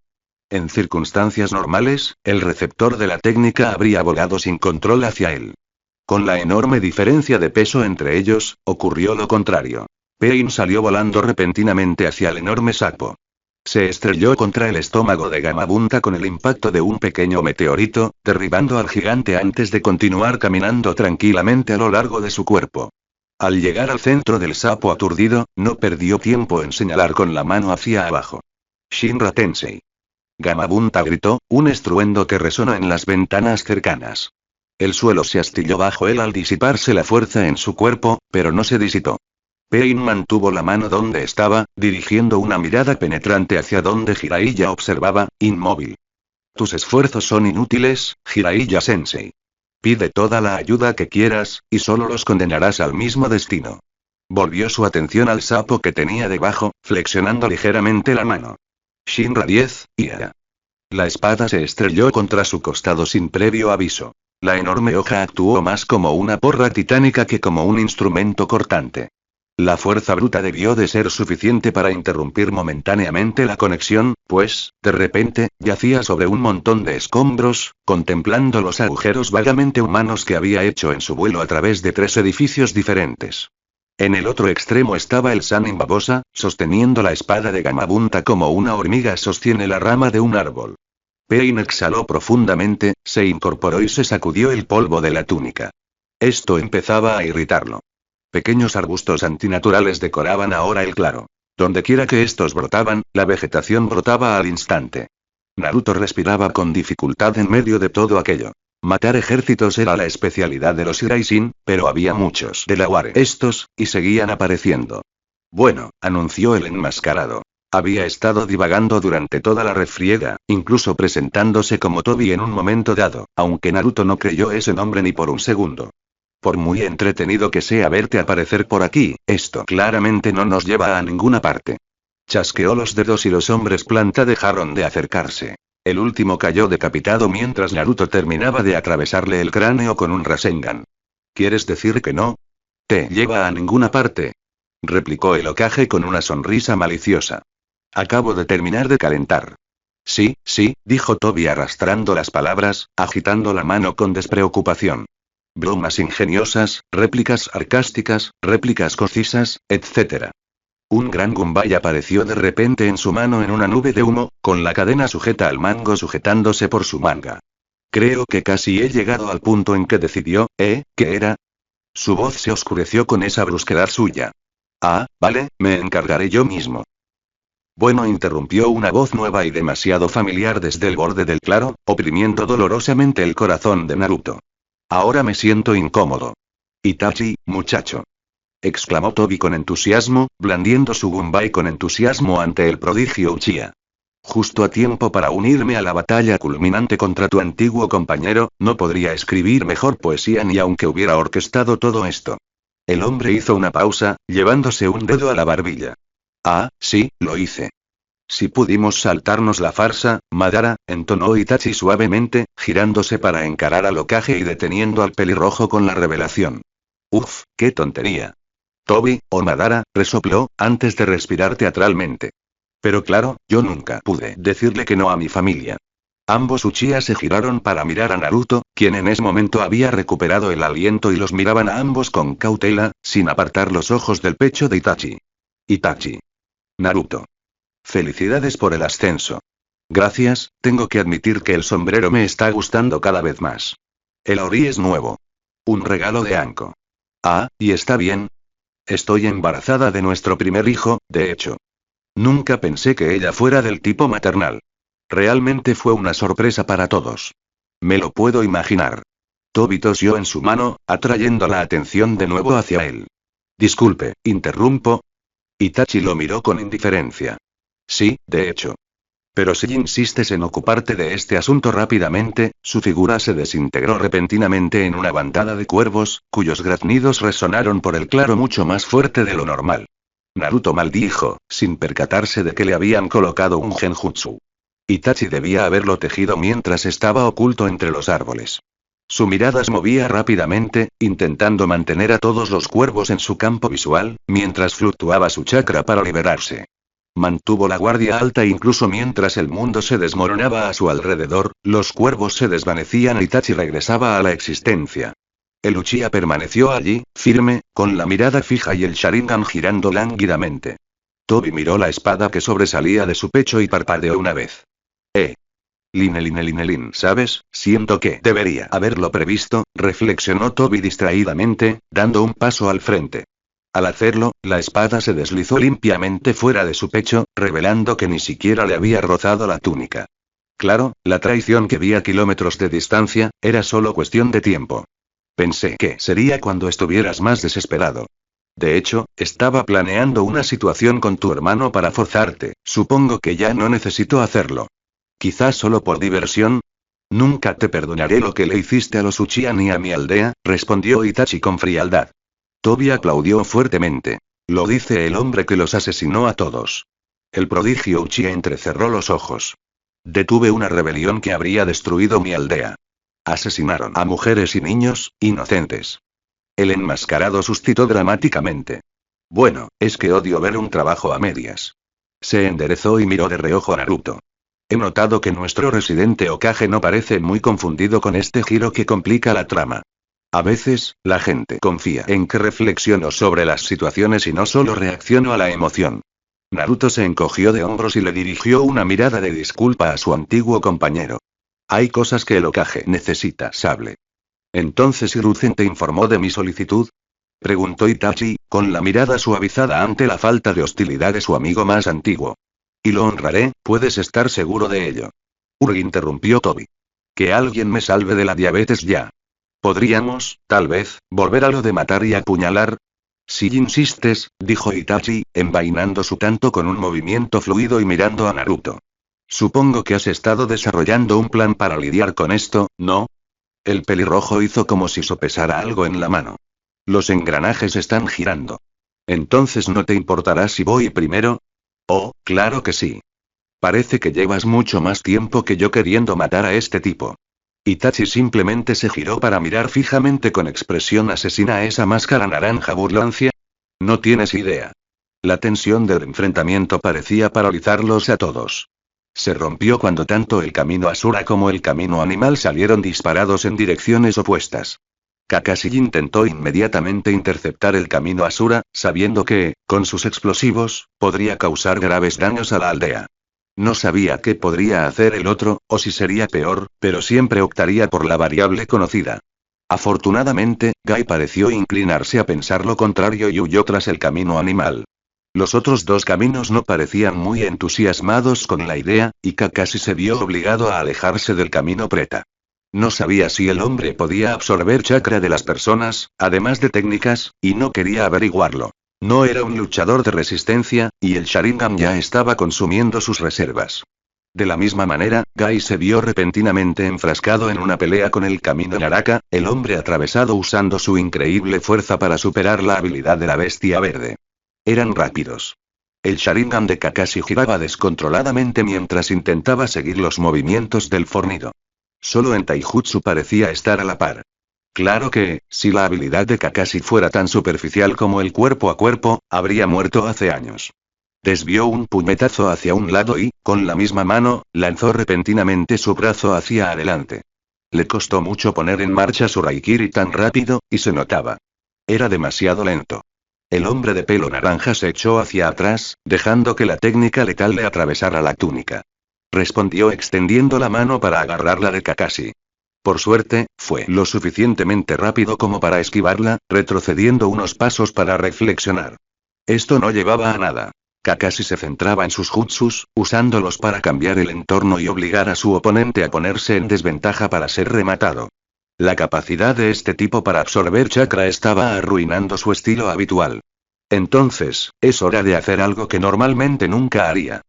Speaker 1: En circunstancias normales, el receptor de la técnica habría volado sin control hacia él. Con la enorme diferencia de peso entre ellos, ocurrió lo contrario. Pain salió volando repentinamente hacia el enorme sapo. Se estrelló contra el estómago de Gamabunta con el impacto de un pequeño meteorito, derribando al gigante antes de continuar caminando tranquilamente a lo largo de su cuerpo. Al llegar al centro del sapo aturdido, no perdió tiempo en señalar con la mano hacia abajo. Shinra Tensei. Gamabunta gritó, un estruendo que resonó en las ventanas cercanas. El suelo se astilló bajo él al disiparse la fuerza en su cuerpo, pero no se disipó. Pain mantuvo la mano donde estaba, dirigiendo una mirada penetrante hacia donde Jiraiya observaba, inmóvil. Tus esfuerzos son inútiles, Jiraiya-sensei. Pide toda la ayuda que quieras, y solo los condenarás al mismo destino. Volvió su atención al sapo que tenía debajo, flexionando ligeramente la mano. Shinra 10, Ia. La espada se estrelló contra su costado sin previo aviso. La enorme hoja actuó más como una porra titánica que como un instrumento cortante. La fuerza bruta debió de ser suficiente para interrumpir momentáneamente la conexión, pues, de repente, yacía sobre un montón de escombros, contemplando los agujeros vagamente humanos que había hecho en su vuelo a través de 3 edificios diferentes. En el otro extremo estaba el Sanin Babosa, sosteniendo la espada de Gamabunta como una hormiga sostiene la rama de un árbol. Pain exhaló profundamente, se incorporó y se sacudió el polvo de la túnica. Esto empezaba a irritarlo. Pequeños arbustos antinaturales decoraban ahora el claro. Dondequiera que estos brotaban, la vegetación brotaba al instante. Naruto respiraba con dificultad en medio de todo aquello. Matar ejércitos era la especialidad de los Hiraishin, pero había muchos de la Ware estos, y seguían apareciendo. Bueno, anunció el enmascarado. Había estado divagando durante toda la refriega, incluso presentándose como Tobi en un momento dado, aunque Naruto no creyó ese nombre ni por un segundo. Por muy entretenido que sea verte aparecer por aquí, esto claramente no nos lleva a ninguna parte. Chasqueó los dedos y los hombres planta dejaron de acercarse. El último cayó decapitado mientras Naruto terminaba de atravesarle el cráneo con un Rasengan. ¿Quieres decir que no te lleva a ninguna parte?, replicó el Hokage con una sonrisa maliciosa. Acabo de terminar de calentar. Sí, sí, dijo Tobi arrastrando las palabras, agitando la mano con despreocupación. Bromas ingeniosas, réplicas sarcásticas, réplicas concisas, etc. Un gran Gumball apareció de repente en su mano en una nube de humo, con la cadena sujeta al mango sujetándose por su manga. Creo que casi he llegado al punto en que decidió, ¿qué era? Su voz se oscureció con esa brusquedad suya. Ah, vale, me encargaré yo mismo. Bueno, interrumpió una voz nueva y demasiado familiar desde el borde del claro, oprimiendo dolorosamente el corazón de Naruto. Ahora me siento incómodo. Itachi, muchacho, exclamó Tobi con entusiasmo, blandiendo su Gumball con entusiasmo ante el prodigio Uchiha. Justo a tiempo para unirme a la batalla culminante contra tu antiguo compañero, no podría escribir mejor poesía ni aunque hubiera orquestado todo esto. El hombre hizo una pausa, llevándose un dedo a la barbilla. Ah, sí, lo hice. Si pudimos saltarnos la farsa, Madara, entonó Itachi suavemente, girándose para encarar al Hokage y deteniendo al pelirrojo con la revelación. Uf, qué tontería. Tobi, o Madara, resopló, antes de respirar teatralmente. Pero claro, yo nunca pude decirle que no a mi familia. Ambos Uchiha se giraron para mirar a Naruto, quien en ese momento había recuperado el aliento y los miraban a ambos con cautela, sin apartar los ojos del pecho de Itachi. Itachi. Naruto. Felicidades por el ascenso. Gracias, tengo que admitir que el sombrero me está gustando cada vez más. El ori es nuevo. Un regalo de Anko. Ah, ¿y está bien? Estoy embarazada de nuestro primer hijo, de hecho. Nunca pensé que ella fuera del tipo maternal. Realmente fue una sorpresa para todos. Me lo puedo imaginar. Toby tosió en su mano, atrayendo la atención de nuevo hacia él. Disculpe, ¿interrumpo? Itachi lo miró con indiferencia. Sí, de hecho. Pero si insistes en ocuparte de este asunto rápidamente, su figura se desintegró repentinamente en una bandada de cuervos, cuyos graznidos resonaron por el claro mucho más fuerte de lo normal. Naruto maldijo, sin percatarse de que le habían colocado un genjutsu. Itachi debía haberlo tejido mientras estaba oculto entre los árboles. Su mirada se movía rápidamente, intentando mantener a todos los cuervos en su campo visual, mientras fluctuaba su chakra para liberarse. Mantuvo la guardia alta incluso mientras el mundo se desmoronaba a su alrededor, los cuervos se desvanecían y Itachi regresaba a la existencia. El Uchiha permaneció allí, firme, con la mirada fija y el Sharingan girando lánguidamente. Toby miró la espada que sobresalía de su pecho y parpadeó una vez. Linelin, ¿sabes? Siento que debería haberlo previsto, reflexionó Toby distraídamente, dando un paso al frente. Al hacerlo, la espada se deslizó limpiamente fuera de su pecho, revelando que ni siquiera le había rozado la túnica. Claro, la traición que vi a kilómetros de distancia, era solo cuestión de tiempo. Pensé que sería cuando estuvieras más desesperado. De hecho, estaba planeando una situación con tu hermano para forzarte, supongo que ya no necesito hacerlo. Quizás solo por diversión. Nunca te perdonaré lo que le hiciste a los Uchiha ni a mi aldea, respondió Itachi con frialdad. Toby aplaudió fuertemente. Lo dice el hombre que los asesinó a todos. El prodigio Uchiha entrecerró los ojos. Detuve una rebelión que habría destruido mi aldea. Asesinaron a mujeres y niños, inocentes. El enmascarado suscitó dramáticamente. Bueno, es que odio ver un trabajo a medias. Se enderezó y miró de reojo a Naruto. He notado que nuestro residente Hokage no parece muy confundido con este giro que complica la trama. A veces, la gente confía en que reflexiono sobre las situaciones y no solo reacciono a la emoción. Naruto se encogió de hombros y le dirigió una mirada de disculpa a su antiguo compañero. Hay cosas que el Hokage necesita, Sable. Entonces Hiruzen te informó de mi solicitud, preguntó Itachi, con la mirada suavizada ante la falta de hostilidad de su amigo más antiguo. Y lo honraré, puedes estar seguro de ello. Interrumpió Toby. Que alguien me salve de la diabetes ya. Podríamos, tal vez, volver a lo de matar y apuñalar. Si insistes, dijo Itachi, envainando su canto con un movimiento fluido y mirando a Naruto. Supongo que has estado desarrollando un plan para lidiar con esto, ¿no? El pelirrojo hizo como si sopesara algo en la mano. Los engranajes están girando. Entonces ¿no te importará si voy primero? Oh, claro que sí. Parece que llevas mucho más tiempo que yo queriendo matar a este tipo. Itachi simplemente se giró para mirar fijamente con expresión asesina a esa máscara naranja burlancia. No tienes idea. La tensión del enfrentamiento parecía paralizarlos a todos. Se rompió cuando tanto el camino Asura como el camino animal salieron disparados en direcciones opuestas. Kakashi intentó inmediatamente interceptar el camino Asura, sabiendo que, con sus explosivos, podría causar graves daños a la aldea. No sabía qué podría hacer el otro, o si sería peor, pero siempre optaría por la variable conocida. Afortunadamente, Gai pareció inclinarse a pensar lo contrario y huyó tras el camino animal. Los otros dos caminos no parecían muy entusiasmados con la idea, y Kakashi se vio obligado a alejarse del camino Preta. No sabía si el hombre podía absorber chakra de las personas, además de técnicas, y no quería averiguarlo. No era un luchador de resistencia, y el Sharingan ya estaba consumiendo sus reservas. De la misma manera, Gai se vio repentinamente enfrascado en una pelea con el camino Naraka, el hombre atravesado usando su increíble fuerza para superar la habilidad de la bestia verde. Eran rápidos. El Sharingan de Kakashi giraba descontroladamente mientras intentaba seguir los movimientos del fornido. Solo en Taijutsu parecía estar a la par. Claro que, si la habilidad de Kakashi fuera tan superficial como el cuerpo a cuerpo, habría muerto hace años. Desvió un puñetazo hacia un lado y, con la misma mano, lanzó repentinamente su brazo hacia adelante. Le costó mucho poner en marcha su Raikiri tan rápido, y se notaba. Era demasiado lento. El hombre de pelo naranja se echó hacia atrás, dejando que la técnica letal le atravesara la túnica. Respondió extendiendo la mano para agarrarla de Kakashi. Por suerte, fue lo suficientemente rápido como para esquivarla, retrocediendo unos pasos para reflexionar. Esto no llevaba a nada. Kakashi se centraba en sus jutsus, usándolos para cambiar el entorno y obligar a su oponente a ponerse en desventaja para ser rematado. La capacidad de este tipo para absorber chakra estaba arruinando su estilo habitual. Entonces, es hora de hacer algo que normalmente nunca haría.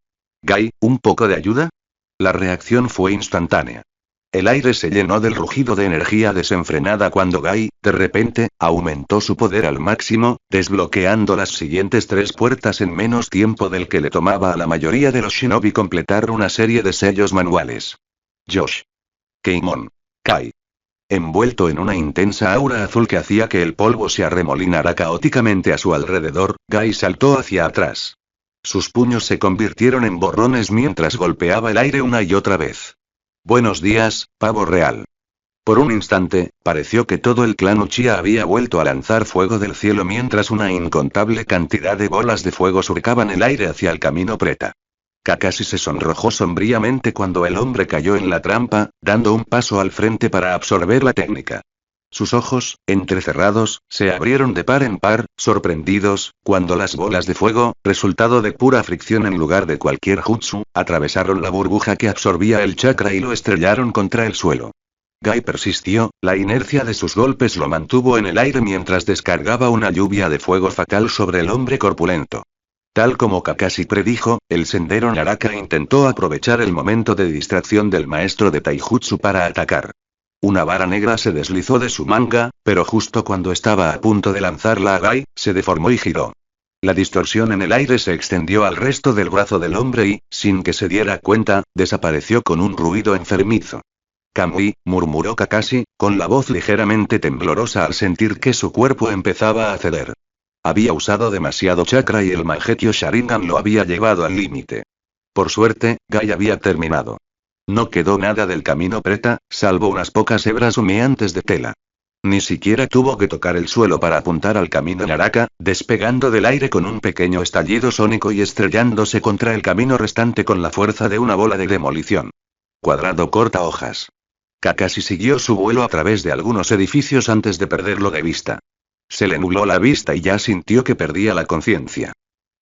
Speaker 1: Gai, ¿un poco de ayuda? La reacción fue instantánea. El aire se llenó del rugido de energía desenfrenada cuando Gai, de repente, aumentó su poder al máximo, desbloqueando las siguientes 3 puertas en menos tiempo del que le tomaba a la mayoría de los shinobi completar una serie de sellos manuales. Josh. Keimon. Kai. Envuelto en una intensa aura azul que hacía que el polvo se arremolinara caóticamente a su alrededor, Gai saltó hacia atrás. Sus puños se convirtieron en borrones mientras golpeaba el aire una y otra vez. Buenos días, pavo real. Por un instante, pareció que todo el clan Uchiha había vuelto a lanzar fuego del cielo mientras una incontable cantidad de bolas de fuego surcaban el aire hacia el camino Preta. Kakashi se sonrojó sombríamente cuando el hombre cayó en la trampa, dando un paso al frente para absorber la técnica. Sus ojos, entrecerrados, se abrieron de par en par, sorprendidos, cuando las bolas de fuego, resultado de pura fricción en lugar de cualquier jutsu, atravesaron la burbuja que absorbía el chakra y lo estrellaron contra el suelo. Gai persistió, la inercia de sus golpes lo mantuvo en el aire mientras descargaba una lluvia de fuego fatal sobre el hombre corpulento. Tal como Kakashi predijo, el sendero Naraka intentó aprovechar el momento de distracción del maestro de Taijutsu para atacar. Una vara negra se deslizó de su manga, pero justo cuando estaba a punto de lanzarla a Gai, se deformó y giró. La distorsión en el aire se extendió al resto del brazo del hombre y, sin que se diera cuenta, desapareció con un ruido enfermizo. Kamui, murmuró Kakashi, con la voz ligeramente temblorosa al sentir que su cuerpo empezaba a ceder. Había usado demasiado chakra y el Mangekyou Sharingan lo había llevado al límite. Por suerte, Gai había terminado. No quedó nada del camino Preta, salvo unas pocas hebras humeantes de tela. Ni siquiera tuvo que tocar el suelo para apuntar al camino Naraka, despegando del aire con un pequeño estallido sónico y estrellándose contra el camino restante con la fuerza de una bola de demolición. Cuadrado corta hojas. Kakashi siguió su vuelo a través de algunos edificios antes de perderlo de vista. Se le nubló la vista y ya sintió que perdía la conciencia.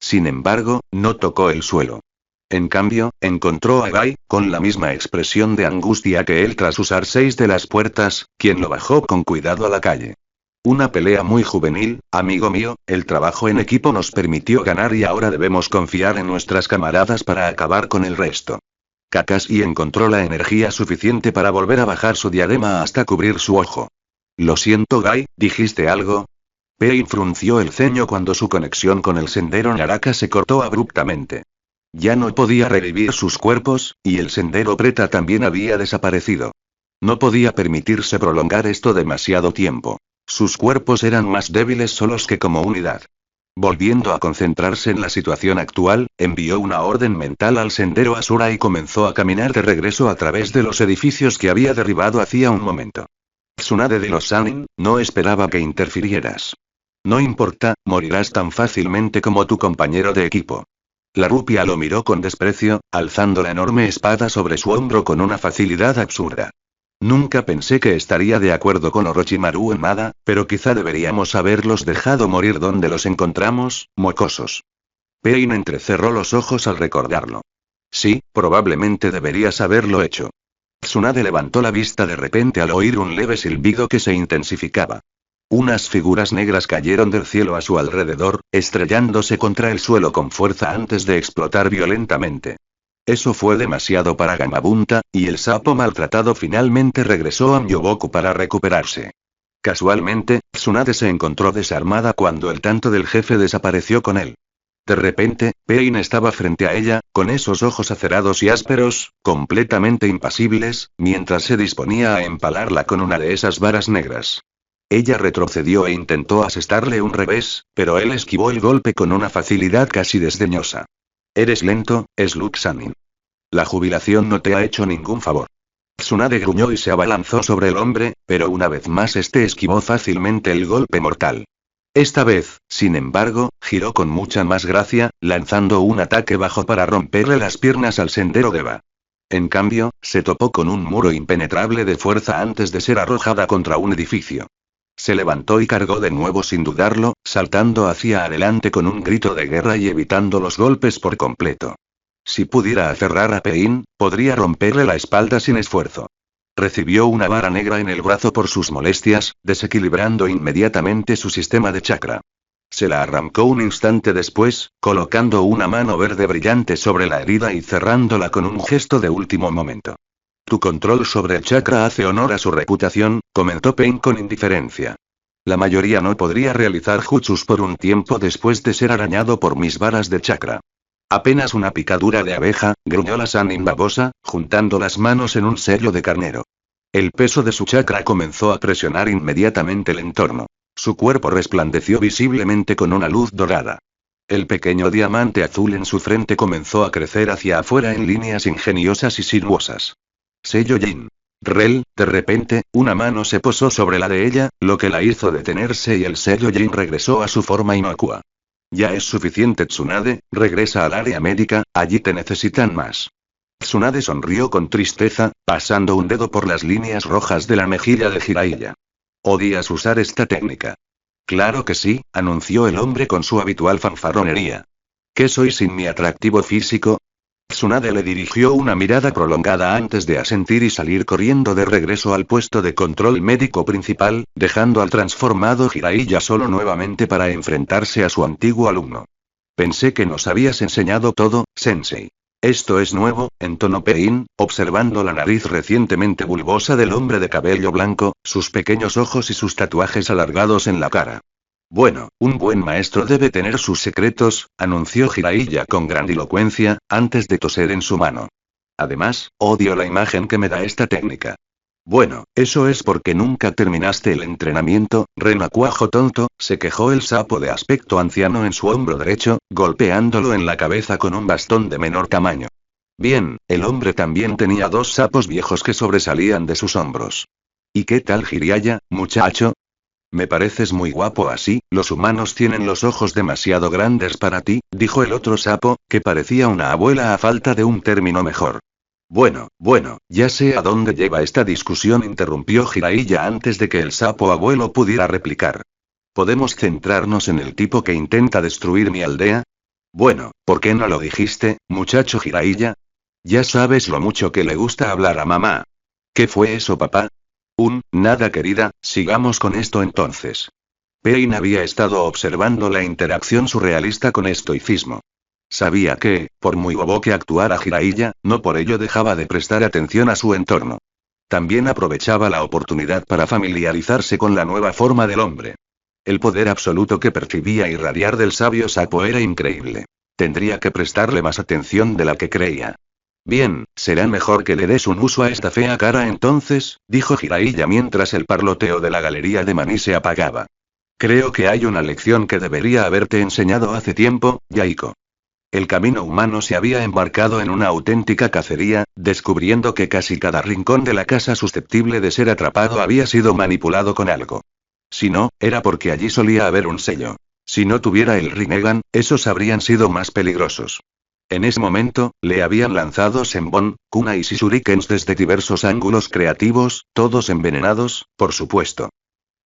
Speaker 1: Sin embargo, no tocó el suelo. En cambio, encontró a Gai, con la misma expresión de angustia que él tras usar 6 de las puertas, quien lo bajó con cuidado a la calle. Una pelea muy juvenil, amigo mío, el trabajo en equipo nos permitió ganar y ahora debemos confiar en nuestras camaradas para acabar con el resto. Kakashi encontró la energía suficiente para volver a bajar su diadema hasta cubrir su ojo. Lo siento Gai, ¿dijiste algo? Pain frunció el ceño cuando su conexión con el sendero Naraka se cortó abruptamente. Ya no podía revivir sus cuerpos, y el sendero Preta también había desaparecido. No podía permitirse prolongar esto demasiado tiempo. Sus cuerpos eran más débiles solos que como unidad. Volviendo a concentrarse en la situación actual, envió una orden mental al sendero Asura y comenzó a caminar de regreso a través de los edificios que había derribado hacía un momento. Tsunade de los Sanin, no esperaba que interfirieras. No importa, morirás tan fácilmente como tu compañero de equipo. La rupia lo miró con desprecio, alzando la enorme espada sobre su hombro con una facilidad absurda. Nunca pensé que estaría de acuerdo con Orochimaru en nada, pero quizá deberíamos haberlos dejado morir donde los encontramos, mocosos. Pain entrecerró los ojos al recordarlo. Sí, probablemente deberías haberlo hecho. Tsunade levantó la vista de repente al oír un leve silbido que se intensificaba. Unas figuras negras cayeron del cielo a su alrededor, estrellándose contra el suelo con fuerza antes de explotar violentamente. Eso fue demasiado para Gamabunta, y el sapo maltratado finalmente regresó a Myoboku para recuperarse. Casualmente, Tsunade se encontró desarmada cuando el tanto del jefe desapareció con él. De repente, Pain estaba frente a ella, con esos ojos acerados y ásperos, completamente impasibles, mientras se disponía a empalarla con una de esas varas negras. Ella retrocedió e intentó asestarle un revés, pero él esquivó el golpe con una facilidad casi desdeñosa. Eres lento, Slug Sanin. La jubilación no te ha hecho ningún favor. Tsunade gruñó y se abalanzó sobre el hombre, pero una vez más este esquivó fácilmente el golpe mortal. Esta vez, sin embargo, giró con mucha más gracia, lanzando un ataque bajo para romperle las piernas al sendero Deva. En cambio, se topó con un muro impenetrable de fuerza antes de ser arrojada contra un edificio. Se levantó y cargó de nuevo sin dudarlo, saltando hacia adelante con un grito de guerra y evitando los golpes por completo. Si pudiera aferrar a Pain, podría romperle la espalda sin esfuerzo. Recibió una vara negra en el brazo por sus molestias, desequilibrando inmediatamente su sistema de chakra. Se la arrancó un instante después, colocando una mano verde brillante sobre la herida y cerrándola con un gesto de último momento. Tu control sobre el chakra hace honor a su reputación, comentó Pain con indiferencia. La mayoría no podría realizar jutsus por un tiempo después de ser arañado por mis varas de chakra. Apenas una picadura de abeja, gruñó la Sanin babosa, juntando las manos en un sello de carnero. El peso de su chakra comenzó a presionar inmediatamente el entorno. Su cuerpo resplandeció visiblemente con una luz dorada. El pequeño diamante azul en su frente comenzó a crecer hacia afuera en líneas ingeniosas y sinuosas. Sello Jin. Rel, de repente, una mano se posó sobre la de ella, lo que la hizo detenerse y el sello Jin regresó a su forma inocua. Ya es suficiente, Tsunade, regresa al área médica, allí te necesitan más. Tsunade sonrió con tristeza, pasando un dedo por las líneas rojas de la mejilla de Jiraiya. ¿Odias usar esta técnica? Claro que sí, anunció el hombre con su habitual fanfarronería. ¿Qué soy sin mi atractivo físico? Tsunade le dirigió una mirada prolongada antes de asentir y salir corriendo de regreso al puesto de control médico principal, dejando al transformado Jiraiya solo nuevamente para enfrentarse a su antiguo alumno. Pensé que nos habías enseñado todo, Sensei. Esto es nuevo, entonó Pain, observando la nariz recientemente bulbosa del hombre de cabello blanco, sus pequeños ojos y sus tatuajes alargados en la cara. Bueno, un buen maestro debe tener sus secretos, anunció Jiraiya con grandilocuencia, antes de toser en su mano. Además, odio la imagen que me da esta técnica. Bueno, eso es porque nunca terminaste el entrenamiento, renacuajo tonto, se quejó el sapo de aspecto anciano en su hombro derecho, golpeándolo en la cabeza con un bastón de menor tamaño. Bien, el hombre también tenía dos sapos viejos que sobresalían de sus hombros. ¿Y qué tal Jiraiya, muchacho? Me pareces muy guapo así, los humanos tienen los ojos demasiado grandes para ti, dijo el otro sapo, que parecía una abuela a falta de un término mejor. Bueno, ya sé a dónde lleva esta discusión, interrumpió Jiraiya antes de que el sapo abuelo pudiera replicar. ¿Podemos centrarnos en el tipo que intenta destruir mi aldea? Bueno, ¿por qué no lo dijiste, muchacho Jiraiya? Ya sabes lo mucho que le gusta hablar a mamá. ¿Qué fue eso, papá? Nada querida, sigamos con esto entonces. Pain había estado observando la interacción surrealista con estoicismo. Sabía que, por muy bobo que actuara Jiraiya, no por ello dejaba de prestar atención a su entorno. También aprovechaba la oportunidad para familiarizarse con la nueva forma del hombre. El poder absoluto que percibía irradiar del sabio sapo era increíble. Tendría que prestarle más atención de la que creía. Bien, será mejor que le des un uso a esta fea cara entonces, dijo Jiraiya mientras el parloteo de la galería de maní se apagaba. Creo que hay una lección que debería haberte enseñado hace tiempo, Yaiko. El camino humano se había embarcado en una auténtica cacería, descubriendo que casi cada rincón de la casa susceptible de ser atrapado había sido manipulado con algo. Si no, era porque allí solía haber un sello. Si no tuviera el Rinnegan, esos habrían sido más peligrosos. En ese momento, le habían lanzado Senbon, kunais y shurikens desde diversos ángulos creativos, todos envenenados, por supuesto.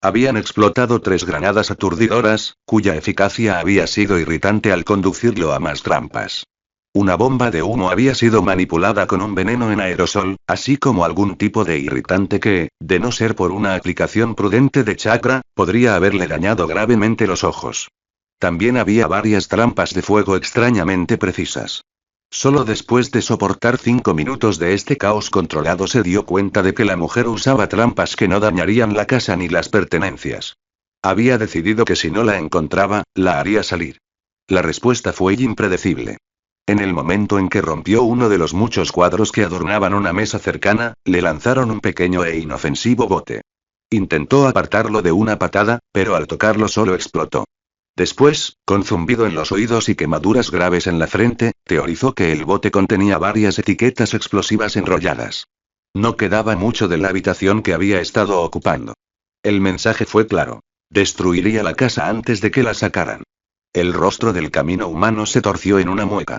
Speaker 1: Habían explotado 3 granadas aturdidoras, cuya eficacia había sido irritante al conducirlo a más trampas. Una bomba de humo había sido manipulada con un veneno en aerosol, así como algún tipo de irritante que, de no ser por una aplicación prudente de chakra, podría haberle dañado gravemente los ojos. También había varias trampas de fuego extrañamente precisas. Solo después de soportar 5 minutos de este caos controlado se dio cuenta de que la mujer usaba trampas que no dañarían la casa ni las pertenencias. Había decidido que si no la encontraba, la haría salir. La respuesta fue impredecible. En el momento en que rompió uno de los muchos cuadros que adornaban una mesa cercana, le lanzaron un pequeño e inofensivo bote. Intentó apartarlo de una patada, pero al tocarlo solo explotó. Después, con zumbido en los oídos y quemaduras graves en la frente, teorizó que el bote contenía varias etiquetas explosivas enrolladas. No quedaba mucho de la habitación que había estado ocupando. El mensaje fue claro. Destruiría la casa antes de que la sacaran. El rostro del camino humano se torció en una mueca.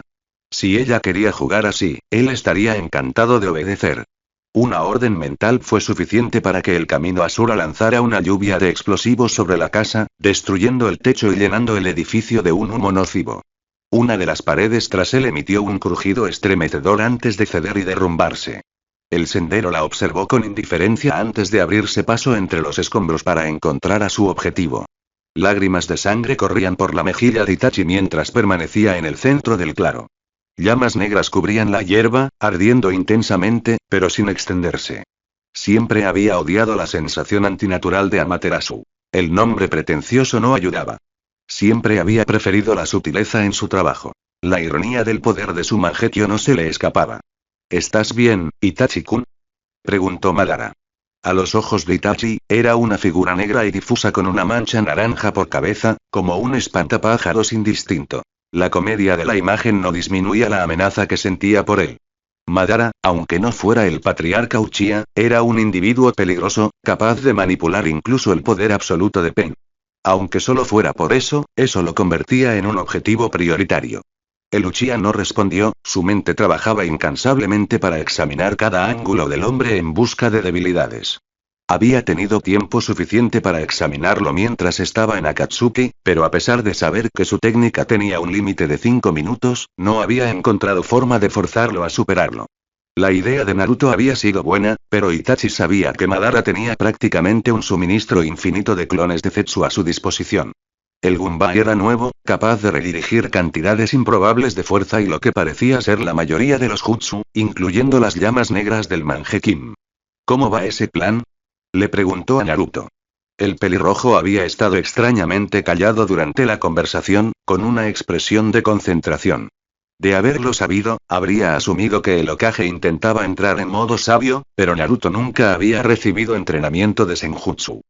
Speaker 1: Si ella quería jugar así, él estaría encantado de obedecer. Una orden mental fue suficiente para que el camino Asura lanzara una lluvia de explosivos sobre la casa, destruyendo el techo y llenando el edificio de un humo nocivo. Una de las paredes tras él emitió un crujido estremecedor antes de ceder y derrumbarse. El sendero la observó con indiferencia antes de abrirse paso entre los escombros para encontrar a su objetivo. Lágrimas de sangre corrían por la mejilla de Itachi mientras permanecía en el centro del claro. Llamas negras cubrían la hierba, ardiendo intensamente, pero sin extenderse. Siempre había odiado la sensación antinatural de Amaterasu. El nombre pretencioso no ayudaba. Siempre había preferido la sutileza en su trabajo. La ironía del poder de su Mangekyo no se le escapaba. ¿Estás bien, Itachi-kun?, preguntó Madara. A los ojos de Itachi, era una figura negra y difusa con una mancha naranja por cabeza, como un espantapájaros indistinto. La comedia de la imagen no disminuía la amenaza que sentía por él. Madara, aunque no fuera el patriarca Uchiha, era un individuo peligroso, capaz de manipular incluso el poder absoluto de Pain. Aunque solo fuera por eso, eso lo convertía en un objetivo prioritario. El Uchiha no respondió, su mente trabajaba incansablemente para examinar cada ángulo del hombre en busca de debilidades. Había tenido tiempo suficiente para examinarlo mientras estaba en Akatsuki, pero a pesar de saber que su técnica tenía un límite de 5 minutos, no había encontrado forma de forzarlo a superarlo. La idea de Naruto había sido buena, pero Itachi sabía que Madara tenía prácticamente un suministro infinito de clones de Zetsu a su disposición. El Gunbai era nuevo, capaz de redirigir cantidades improbables de fuerza y lo que parecía ser la mayoría de los jutsu, incluyendo las llamas negras del Mangekyou. ¿Cómo va ese plan?, le preguntó a Naruto. El pelirrojo había estado extrañamente callado durante la conversación, con una expresión de concentración. De haberlo sabido, habría asumido que el Hokage intentaba entrar en modo sabio, pero Naruto nunca había recibido entrenamiento de Senjutsu.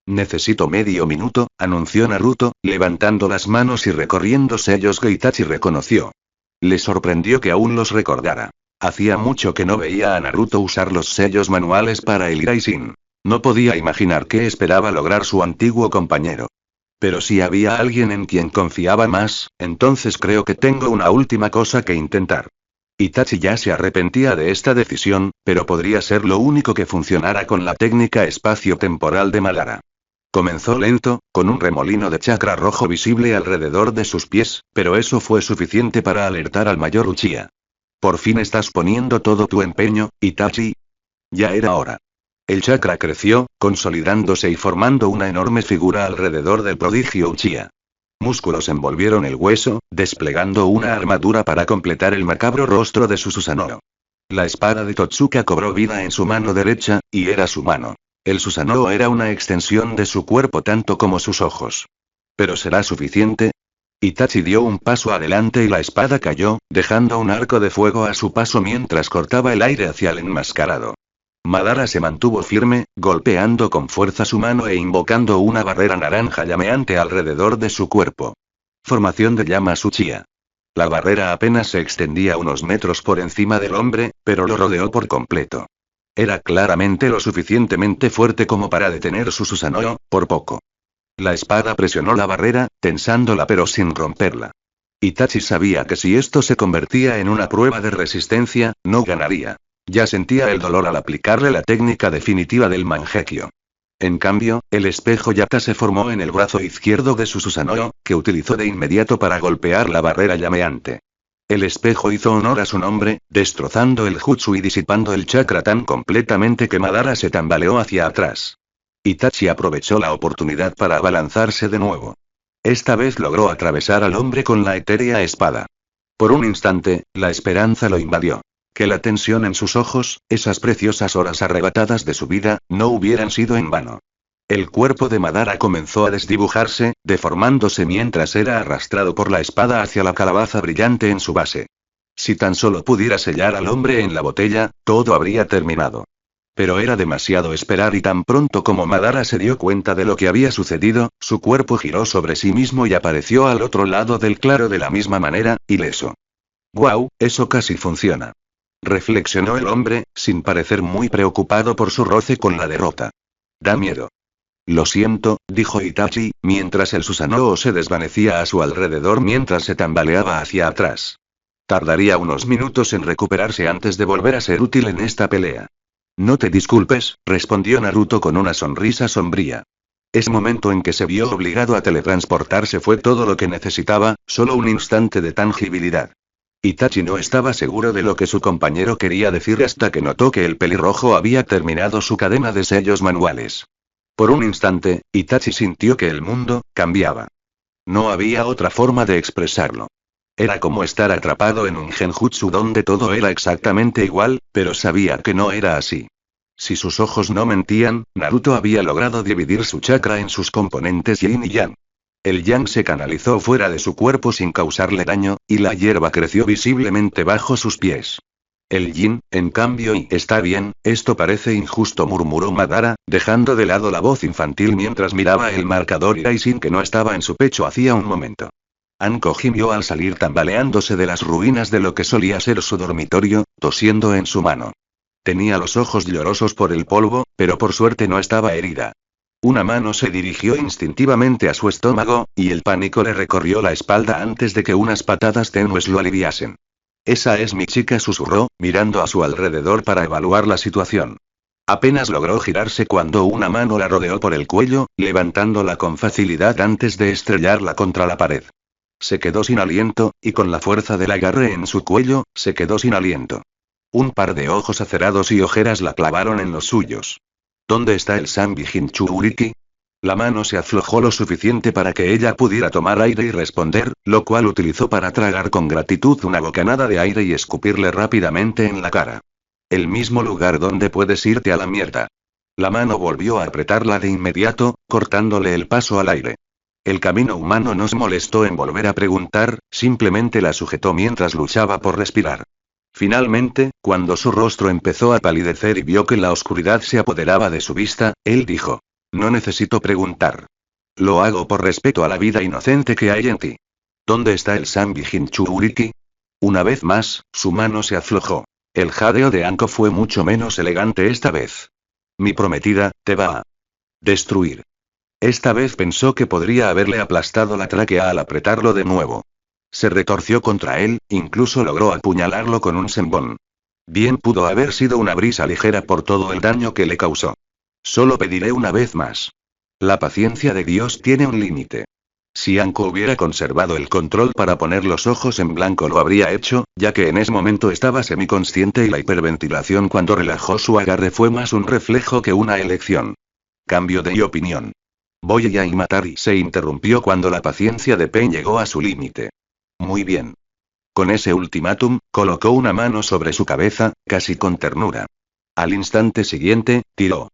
Speaker 1: Necesito medio minuto, anunció Naruto, levantando las manos y recorriendo sellos que Itachi reconoció. Le sorprendió que aún los recordara. Hacía mucho que no veía a Naruto usar los sellos manuales para el Iraishin. No podía imaginar qué esperaba lograr su antiguo compañero. Pero si había alguien en quien confiaba más, entonces creo que tengo una última cosa que intentar. Itachi ya se arrepentía de esta decisión, pero podría ser lo único que funcionara con la técnica espacio-temporal de Madara. Comenzó lento, con un remolino de chakra rojo visible alrededor de sus pies, pero eso fue suficiente para alertar al mayor Uchiha. ¿Por fin estás poniendo todo tu empeño, Itachi? Ya era hora. El chakra creció, consolidándose y formando una enorme figura alrededor del prodigio Uchiha. Músculos envolvieron el hueso, desplegando una armadura para completar el macabro rostro de su Susanoo. La espada de Totsuka cobró vida en su mano derecha, y era su mano. El Susanoo era una extensión de su cuerpo tanto como sus ojos. ¿Pero será suficiente? Itachi dio un paso adelante y la espada cayó, dejando un arco de fuego a su paso mientras cortaba el aire hacia el enmascarado. Madara se mantuvo firme, golpeando con fuerza su mano e invocando una barrera naranja llameante alrededor de su cuerpo. Formación de llamas Uchiha. La barrera apenas se extendía unos metros por encima del hombre, pero lo rodeó por completo. Era claramente lo suficientemente fuerte como para detener su Susanoo, por poco. La espada presionó la barrera, tensándola pero sin romperla. Itachi sabía que si esto se convertía en una prueba de resistencia, no ganaría. Ya sentía el dolor al aplicarle la técnica definitiva del Mangekyo. En cambio, el espejo Yata se formó en el brazo izquierdo de su Susanoo, que utilizó de inmediato para golpear la barrera llameante. El espejo hizo honor a su nombre, destrozando el jutsu y disipando el chakra tan completamente que Madara se tambaleó hacia atrás. Itachi aprovechó la oportunidad para abalanzarse de nuevo. Esta vez logró atravesar al hombre con la etérea espada. Por un instante, la esperanza lo invadió. Que la tensión en sus ojos, esas preciosas horas arrebatadas de su vida, no hubieran sido en vano. El cuerpo de Madara comenzó a desdibujarse, deformándose mientras era arrastrado por la espada hacia la calabaza brillante en su base. Si tan solo pudiera sellar al hombre en la botella, todo habría terminado. Pero era demasiado esperar y tan pronto como Madara se dio cuenta de lo que había sucedido, su cuerpo giró sobre sí mismo y apareció al otro lado del claro de la misma manera, ileso. «Guau, eso casi funciona», reflexionó el hombre, sin parecer muy preocupado por su roce con la derrota. «Da miedo». «Lo siento», dijo Itachi, mientras el Susanoo se desvanecía a su alrededor mientras se tambaleaba hacia atrás. Tardaría unos minutos en recuperarse antes de volver a ser útil en esta pelea. No te disculpes, respondió Naruto con una sonrisa sombría. Ese momento en que se vio obligado a teletransportarse fue todo lo que necesitaba, solo un instante de tangibilidad. Itachi no estaba seguro de lo que su compañero quería decir hasta que notó que el pelirrojo había terminado su cadena de sellos manuales. Por un instante, Itachi sintió que el mundo cambiaba. No había otra forma de expresarlo. Era como estar atrapado en un genjutsu donde todo era exactamente igual, pero sabía que no era así. Si sus ojos no mentían, Naruto había logrado dividir su chakra en sus componentes yin y yang. El yang se canalizó fuera de su cuerpo sin causarle daño, y la hierba creció visiblemente bajo sus pies. El yin, en cambio, y está bien, esto parece injusto, murmuró Madara, dejando de lado la voz infantil mientras miraba el marcador Iraisin que no estaba en su pecho hacía un momento. Anko gimió al salir tambaleándose de las ruinas de lo que solía ser su dormitorio, tosiendo en su mano. Tenía los ojos llorosos por el polvo, pero por suerte no estaba herida. Una mano se dirigió instintivamente a su estómago, y el pánico le recorrió la espalda antes de que unas patadas tenues lo aliviasen. Esa es mi chica, susurró, mirando a su alrededor para evaluar la situación. Apenas logró girarse cuando una mano la rodeó por el cuello, levantándola con facilidad antes de estrellarla contra la pared. Se quedó sin aliento, y con la fuerza del agarre en su cuello, se quedó sin aliento. Un par de ojos acerados y ojeras la clavaron en los suyos. ¿Dónde está el Sanbi Jinchuriki? La mano se aflojó lo suficiente para que ella pudiera tomar aire y responder, lo cual utilizó para tragar con gratitud una bocanada de aire y escupirle rápidamente en la cara. El mismo lugar donde puedes irte a la mierda. La mano volvió a apretarla de inmediato, cortándole el paso al aire. El camino humano no se molestó en volver a preguntar, simplemente la sujetó mientras luchaba por respirar. Finalmente, cuando su rostro empezó a palidecer y vio que la oscuridad se apoderaba de su vista, él dijo: no necesito preguntar. Lo hago por respeto a la vida inocente que hay en ti. ¿Dónde está el Sanbi Jinchuriki? Una vez más, su mano se aflojó. El jadeo de Anko fue mucho menos elegante esta vez. Mi prometida, te va a destruir. Esta vez pensó que podría haberle aplastado la tráquea al apretarlo de nuevo. Se retorció contra él, incluso logró apuñalarlo con un senbón. Bien pudo haber sido una brisa ligera por todo el daño que le causó. Solo pediré una vez más. La paciencia de Dios tiene un límite. Si Anko hubiera conservado el control para poner los ojos en blanco lo habría hecho, ya que en ese momento estaba semiconsciente y la hiperventilación cuando relajó su agarre fue más un reflejo que una elección. Cambio de opinión. Voy a matar y se interrumpió cuando la paciencia de Pain llegó a su límite. Muy bien. Con ese ultimátum, colocó una mano sobre su cabeza, casi con ternura. Al instante siguiente, tiró.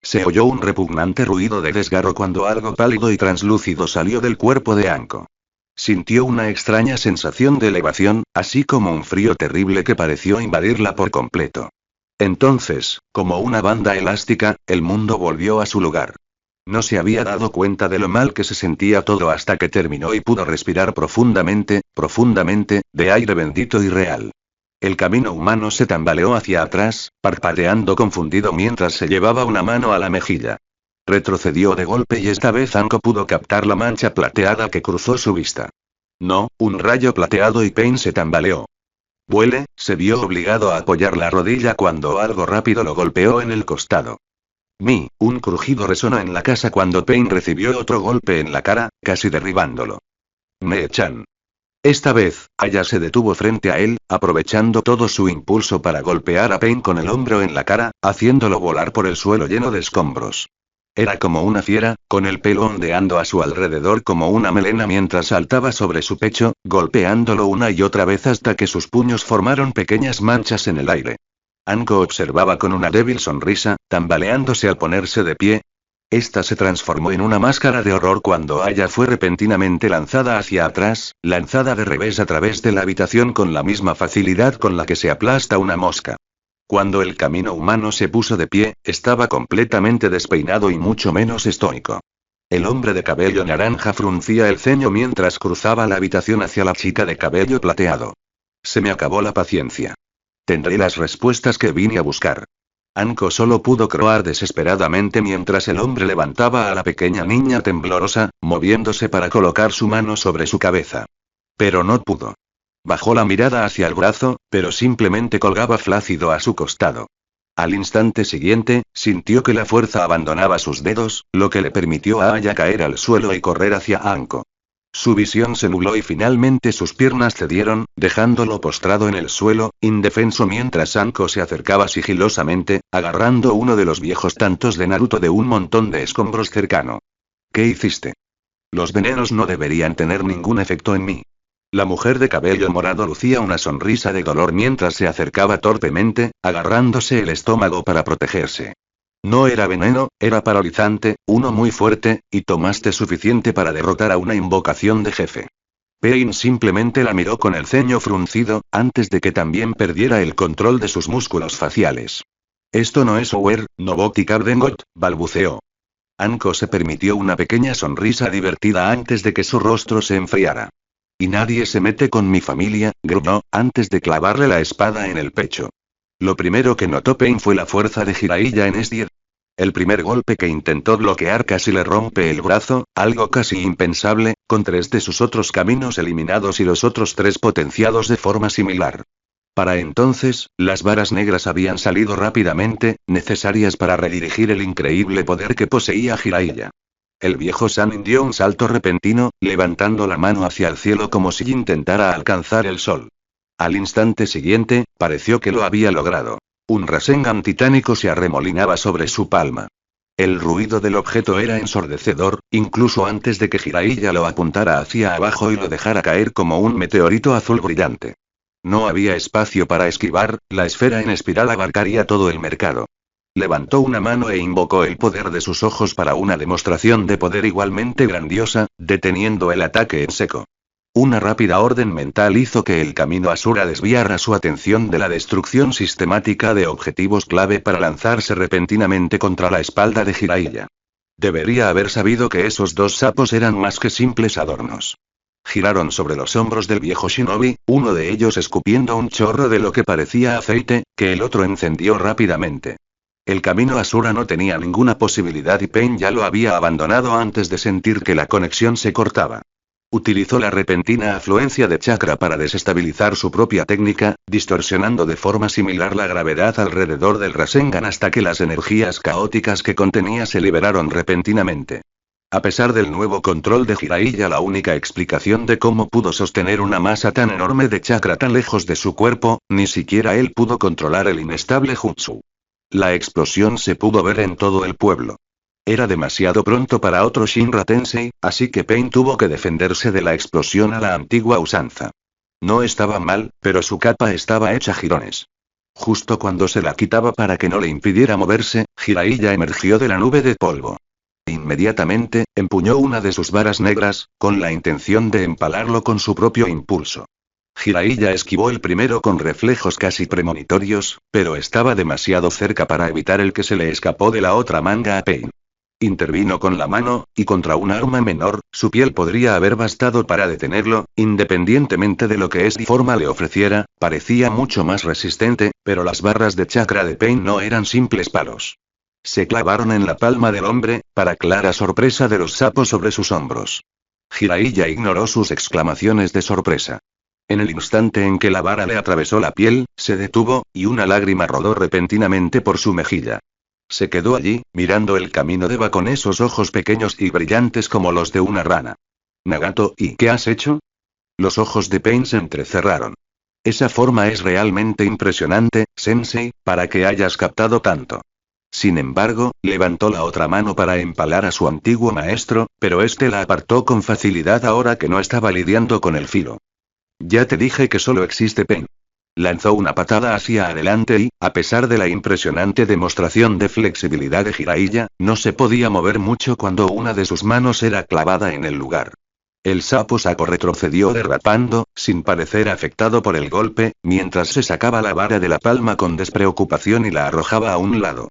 Speaker 1: Se oyó un repugnante ruido de desgarro cuando algo pálido y translúcido salió del cuerpo de Anko. Sintió una extraña sensación de elevación, así como un frío terrible que pareció invadirla por completo. Entonces, como una banda elástica, el mundo volvió a su lugar. No se había dado cuenta de lo mal que se sentía todo hasta que terminó y pudo respirar profundamente, de aire bendito y real. El camino humano se tambaleó hacia atrás, parpadeando confundido mientras se llevaba una mano a la mejilla. Retrocedió de golpe y esta vez Anko pudo captar la mancha plateada que cruzó su vista. No, un rayo plateado y Pain se tambaleó. Vuele, se vio obligado a apoyar la rodilla cuando algo rápido lo golpeó en el costado. Un crujido resonó en la casa cuando Pain recibió otro golpe en la cara, casi derribándolo. Me-chan. Esta vez, Aya se detuvo frente a él, aprovechando todo su impulso para golpear a Pain con el hombro en la cara, haciéndolo volar por el suelo lleno de escombros. Era como una fiera, con el pelo ondeando a su alrededor como una melena mientras saltaba sobre su pecho, golpeándolo una y otra vez hasta que sus puños formaron pequeñas manchas en el aire. Anko observaba con una débil sonrisa, tambaleándose al ponerse de pie. Esta se transformó en una máscara de horror cuando Aya fue repentinamente lanzada hacia atrás, lanzada de revés a través de la habitación con la misma facilidad con la que se aplasta una mosca. Cuando el camino humano se puso de pie, estaba completamente despeinado y mucho menos estoico. El hombre de cabello naranja fruncía el ceño mientras cruzaba la habitación hacia la chica de cabello plateado. Se me acabó la paciencia. Tendré las respuestas que vine a buscar. Anko solo pudo croar desesperadamente mientras el hombre levantaba a la pequeña niña temblorosa, moviéndose para colocar su mano sobre su cabeza. Pero no pudo. Bajó la mirada hacia el brazo, pero simplemente colgaba flácido a su costado. Al instante siguiente, sintió que la fuerza abandonaba sus dedos, lo que le permitió a Aya caer al suelo y correr hacia Anko. Su visión se nubló y finalmente sus piernas cedieron, dejándolo postrado en el suelo, indefenso mientras Anko se acercaba sigilosamente, agarrando uno de los viejos tantos de Naruto de un montón de escombros cercano. ¿Qué hiciste? Los venenos no deberían tener ningún efecto en mí. La mujer de cabello morado lucía una sonrisa de dolor mientras se acercaba torpemente, agarrándose el estómago para protegerse. No era veneno, era paralizante, uno muy fuerte, y tomaste suficiente para derrotar a una invocación de jefe. Pain simplemente la miró con el ceño fruncido, antes de que también perdiera el control de sus músculos faciales. Esto no es Ower, Noboti Cardengot, balbuceó. Anko se permitió una pequeña sonrisa divertida antes de que su rostro se enfriara. Y nadie se mete con mi familia, gruñó, antes de clavarle la espada en el pecho. Lo primero que notó Pain fue la fuerza de Jiraiya en Esdir. El primer golpe que intentó bloquear casi le rompe el brazo, algo casi impensable, con 3 de sus otros caminos eliminados y los otros 3 potenciados de forma similar. Para entonces, las varas negras habían salido rápidamente, necesarias para redirigir el increíble poder que poseía Jiraiya. El viejo Sanin dio un salto repentino, levantando la mano hacia el cielo como si intentara alcanzar el sol. Al instante siguiente, pareció que lo había logrado. Un Rasengan titánico se arremolinaba sobre su palma. El ruido del objeto era ensordecedor, incluso antes de que Jiraiya lo apuntara hacia abajo y lo dejara caer como un meteorito azul brillante. No había espacio para esquivar, la esfera en espiral abarcaría todo el mercado. Levantó una mano e invocó el poder de sus ojos para una demostración de poder igualmente grandiosa, deteniendo el ataque en seco. Una rápida orden mental hizo que el camino Asura desviara su atención de la destrucción sistemática de objetivos clave para lanzarse repentinamente contra la espalda de Jiraiya. Debería haber sabido que esos 2 sapos eran más que simples adornos. Giraron sobre los hombros del viejo shinobi, uno de ellos escupiendo un chorro de lo que parecía aceite, que el otro encendió rápidamente. El camino Asura no tenía ninguna posibilidad y Pain ya lo había abandonado antes de sentir que la conexión se cortaba. Utilizó la repentina afluencia de chakra para desestabilizar su propia técnica, distorsionando de forma similar la gravedad alrededor del Rasengan hasta que las energías caóticas que contenía se liberaron repentinamente. A pesar del nuevo control de Jiraiya, la única explicación de cómo pudo sostener una masa tan enorme de chakra tan lejos de su cuerpo, ni siquiera él pudo controlar el inestable jutsu. La explosión se pudo ver en todo el pueblo. Era demasiado pronto para otro Shinra Tensei, así que Pain tuvo que defenderse de la explosión a la antigua usanza. No estaba mal, pero su capa estaba hecha jirones. Justo cuando se la quitaba para que no le impidiera moverse, Jiraiya emergió de la nube de polvo. Inmediatamente, empuñó una de sus varas negras, con la intención de empalarlo con su propio impulso. Jiraiya esquivó el primero con reflejos casi premonitorios, pero estaba demasiado cerca para evitar el que se le escapó de la otra manga a Pain. Intervino con la mano, y contra un arma menor, su piel podría haber bastado para detenerlo, independientemente de lo que esta forma le ofreciera, parecía mucho más resistente, pero las barras de chakra de Pain no eran simples palos. Se clavaron en la palma del hombre, para clara sorpresa de los sapos sobre sus hombros. Jiraiya ignoró sus exclamaciones de sorpresa. En el instante en que la vara le atravesó la piel, se detuvo, y una lágrima rodó repentinamente por su mejilla. Se quedó allí, mirando el camino de Eva con esos ojos pequeños y brillantes como los de una rana. Nagato, ¿y qué has hecho? Los ojos de Pain se entrecerraron. Esa forma es realmente impresionante, Sensei, para que hayas captado tanto. Sin embargo, levantó la otra mano para empalar a su antiguo maestro, pero este la apartó con facilidad ahora que no estaba lidiando con el filo. Ya te dije que solo existe Pain. Lanzó una patada hacia adelante y, a pesar de la impresionante demostración de flexibilidad de Jiraiya, no se podía mover mucho cuando una de sus manos era clavada en el lugar. El sapo saco retrocedió derrapando, sin parecer afectado por el golpe, mientras se sacaba la vara de la palma con despreocupación y la arrojaba a un lado.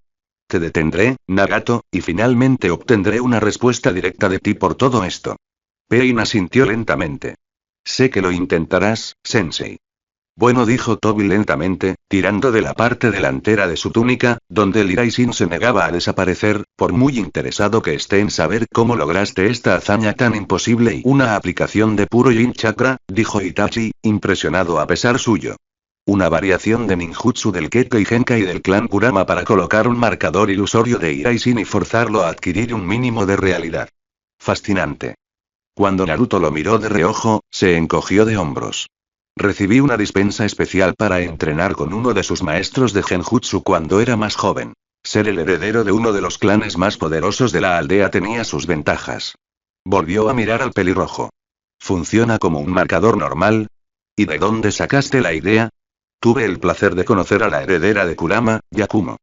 Speaker 1: Te detendré, Nagato, y finalmente obtendré una respuesta directa de ti por todo esto. Pain asintió lentamente. Sé que lo intentarás, Sensei. Bueno, dijo Toby lentamente, tirando de la parte delantera de su túnica, donde el Iraisin se negaba a desaparecer, por muy interesado que esté en saber cómo lograste esta hazaña tan imposible y una aplicación de puro Yin Chakra, dijo Itachi, impresionado a pesar suyo. Una variación de ninjutsu del Kekkei Genkai del clan Kurama para colocar un marcador ilusorio de Iraishin y forzarlo a adquirir un mínimo de realidad. Fascinante. Cuando Naruto lo miró de reojo, se encogió de hombros. Recibí una dispensa especial para entrenar con uno de sus maestros de Genjutsu cuando era más joven. Ser el heredero de uno de los clanes más poderosos de la aldea tenía sus ventajas. Volvió a mirar al pelirrojo. ¿Funciona como un marcador normal? ¿Y de dónde sacaste la idea? Tuve el placer de conocer a la heredera de Kurama, Yakumo.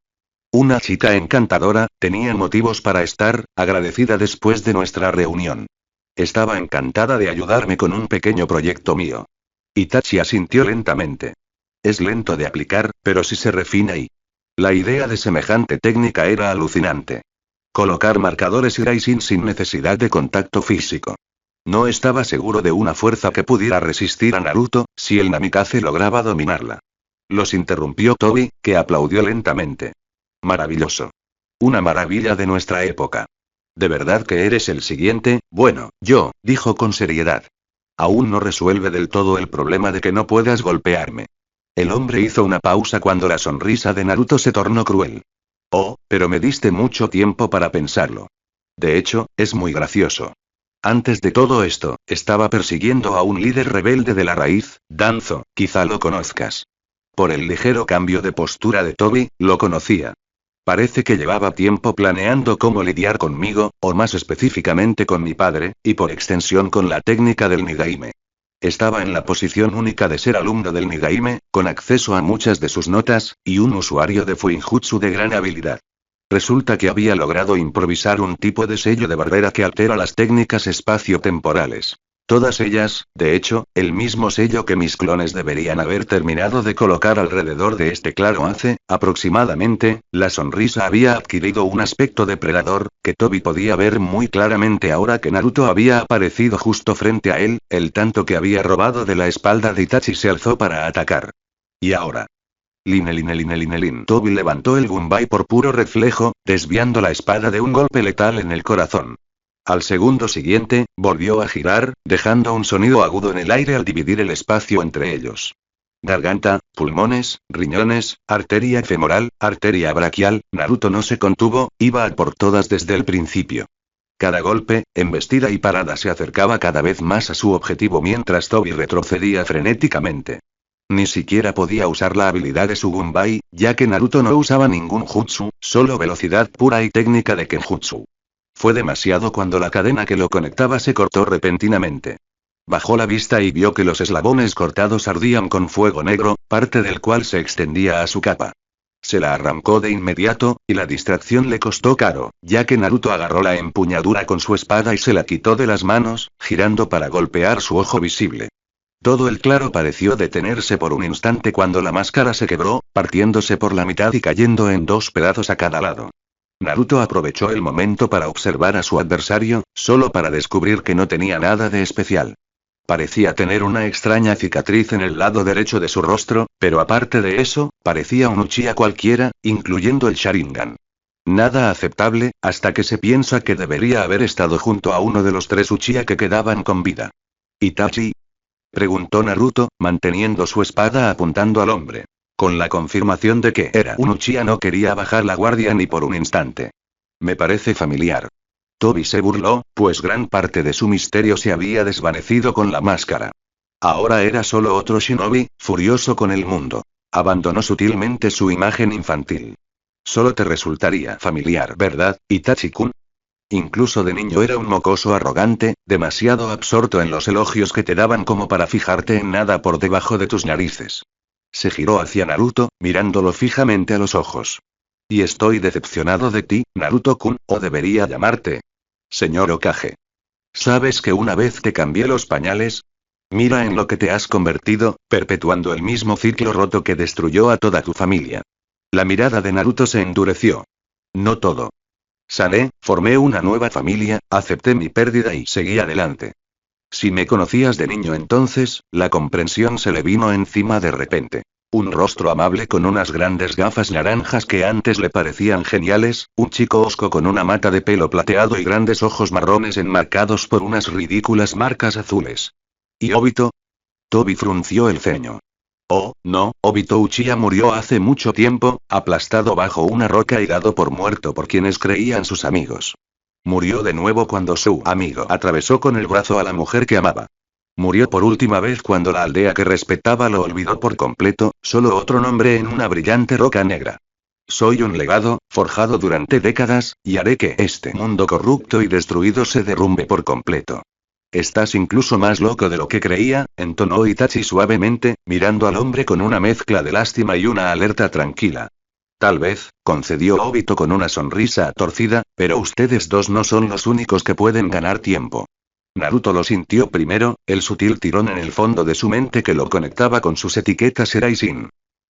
Speaker 1: Una chica encantadora, tenía motivos para estar agradecida después de nuestra reunión. Estaba encantada de ayudarme con un pequeño proyecto mío. Itachi asintió lentamente. Es lento de aplicar, pero si se refina y... La idea de semejante técnica era alucinante. Colocar marcadores Iraishin sin necesidad de contacto físico. No estaba seguro de una fuerza que pudiera resistir a Naruto, si el Namikaze lograba dominarla. Los interrumpió Tobi, que aplaudió lentamente. Maravilloso. Una maravilla de nuestra época. ¿De verdad que eres el siguiente? Bueno, dijo con seriedad. Aún no resuelve del todo el problema de que no puedas golpearme. El hombre hizo una pausa cuando la sonrisa de Naruto se tornó cruel. Oh, pero me diste mucho tiempo para pensarlo. De hecho, es muy gracioso. Antes de todo esto, estaba persiguiendo a un líder rebelde de la raíz, Danzo, quizá lo conozcas. Por el ligero cambio de postura de Tobi, lo conocía. Parece que llevaba tiempo planeando cómo lidiar conmigo, o más específicamente con mi padre, y por extensión con la técnica del Nigaime. Estaba en la posición única de ser alumno del Nigaime, con acceso a muchas de sus notas, y un usuario de Fuinjutsu de gran habilidad. Resulta que había logrado improvisar un tipo de sello de barrera que altera las técnicas espacio-temporales. Todas ellas, de hecho, el mismo sello que mis clones deberían haber terminado de colocar alrededor de este claro hace, aproximadamente, la sonrisa había adquirido un aspecto depredador, que Tobi podía ver muy claramente ahora que Naruto había aparecido justo frente a él, el tanto que había robado de la espalda de Itachi se alzó para atacar. Y ahora. Line. Tobi levantó el Gunbai por puro reflejo, desviando la espada de un golpe letal en el corazón. Al segundo siguiente, volvió a girar, dejando un sonido agudo en el aire al dividir el espacio entre ellos. Garganta, pulmones, riñones, arteria femoral, arteria braquial, Naruto no se contuvo, iba a por todas desde el principio. Cada golpe, embestida y parada se acercaba cada vez más a su objetivo mientras Tobi retrocedía frenéticamente. Ni siquiera podía usar la habilidad de su Gunbai, ya que Naruto no usaba ningún jutsu, solo velocidad pura y técnica de Kenjutsu. Fue demasiado cuando la cadena que lo conectaba se cortó repentinamente. Bajó la vista y vio que los eslabones cortados ardían con fuego negro, parte del cual se extendía a su capa. Se la arrancó de inmediato, y la distracción le costó caro, ya que Naruto agarró la empuñadura con su espada y se la quitó de las manos, girando para golpear su ojo visible. Todo el claro pareció detenerse por un instante cuando la máscara se quebró, partiéndose por la mitad y cayendo en dos pedazos a cada lado. Naruto aprovechó el momento para observar a su adversario, solo para descubrir que no tenía nada de especial. Parecía tener una extraña cicatriz en el lado derecho de su rostro, pero aparte de eso, parecía un Uchiha cualquiera, incluyendo el Sharingan. Nada aceptable, hasta que se piensa que debería haber estado junto a uno de los 3 Uchiha que quedaban con vida. ¿Itachi?, preguntó Naruto, manteniendo su espada apuntando al hombre. Con la confirmación de que era un Uchiha no quería bajar la guardia ni por un instante. Me parece familiar. Tobi se burló, pues gran parte de su misterio se había desvanecido con la máscara. Ahora era solo otro shinobi, furioso con el mundo. Abandonó sutilmente su imagen infantil. Solo te resultaría familiar, ¿verdad, Itachi-kun? Incluso de niño era un mocoso arrogante, demasiado absorto en los elogios que te daban como para fijarte en nada por debajo de tus narices. Se giró hacia Naruto, mirándolo fijamente a los ojos. Y estoy decepcionado de ti, Naruto-kun, o debería llamarte señor Hokage. ¿Sabes que una vez te cambié los pañales? Mira en lo que te has convertido, perpetuando el mismo ciclo roto que destruyó a toda tu familia. La mirada de Naruto se endureció. No todo. Sané, formé una nueva familia, acepté mi pérdida y seguí adelante. Si me conocías de niño entonces, la comprensión se le vino encima de repente. Un rostro amable con unas grandes gafas naranjas que antes le parecían geniales, un chico hosco con una mata de pelo plateado y grandes ojos marrones enmarcados por unas ridículas marcas azules. ¿Y Obito? Tobi frunció el ceño. Oh, no, Obito Uchiha murió hace mucho tiempo, aplastado bajo una roca y dado por muerto por quienes creían sus amigos. Murió de nuevo cuando su amigo atravesó con el brazo a la mujer que amaba. Murió por última vez cuando la aldea que respetaba lo olvidó por completo, solo otro nombre en una brillante roca negra. Soy un legado, forjado durante décadas, y haré que este mundo corrupto y destruido se derrumbe por completo. Estás incluso más loco de lo que creía, entonó Itachi suavemente, mirando al hombre con una mezcla de lástima y una alerta tranquila. Tal vez, concedió Obito con una sonrisa torcida, pero ustedes dos no son los únicos que pueden ganar tiempo. Naruto lo sintió primero, el sutil tirón en el fondo de su mente que lo conectaba con sus etiquetas era y sin.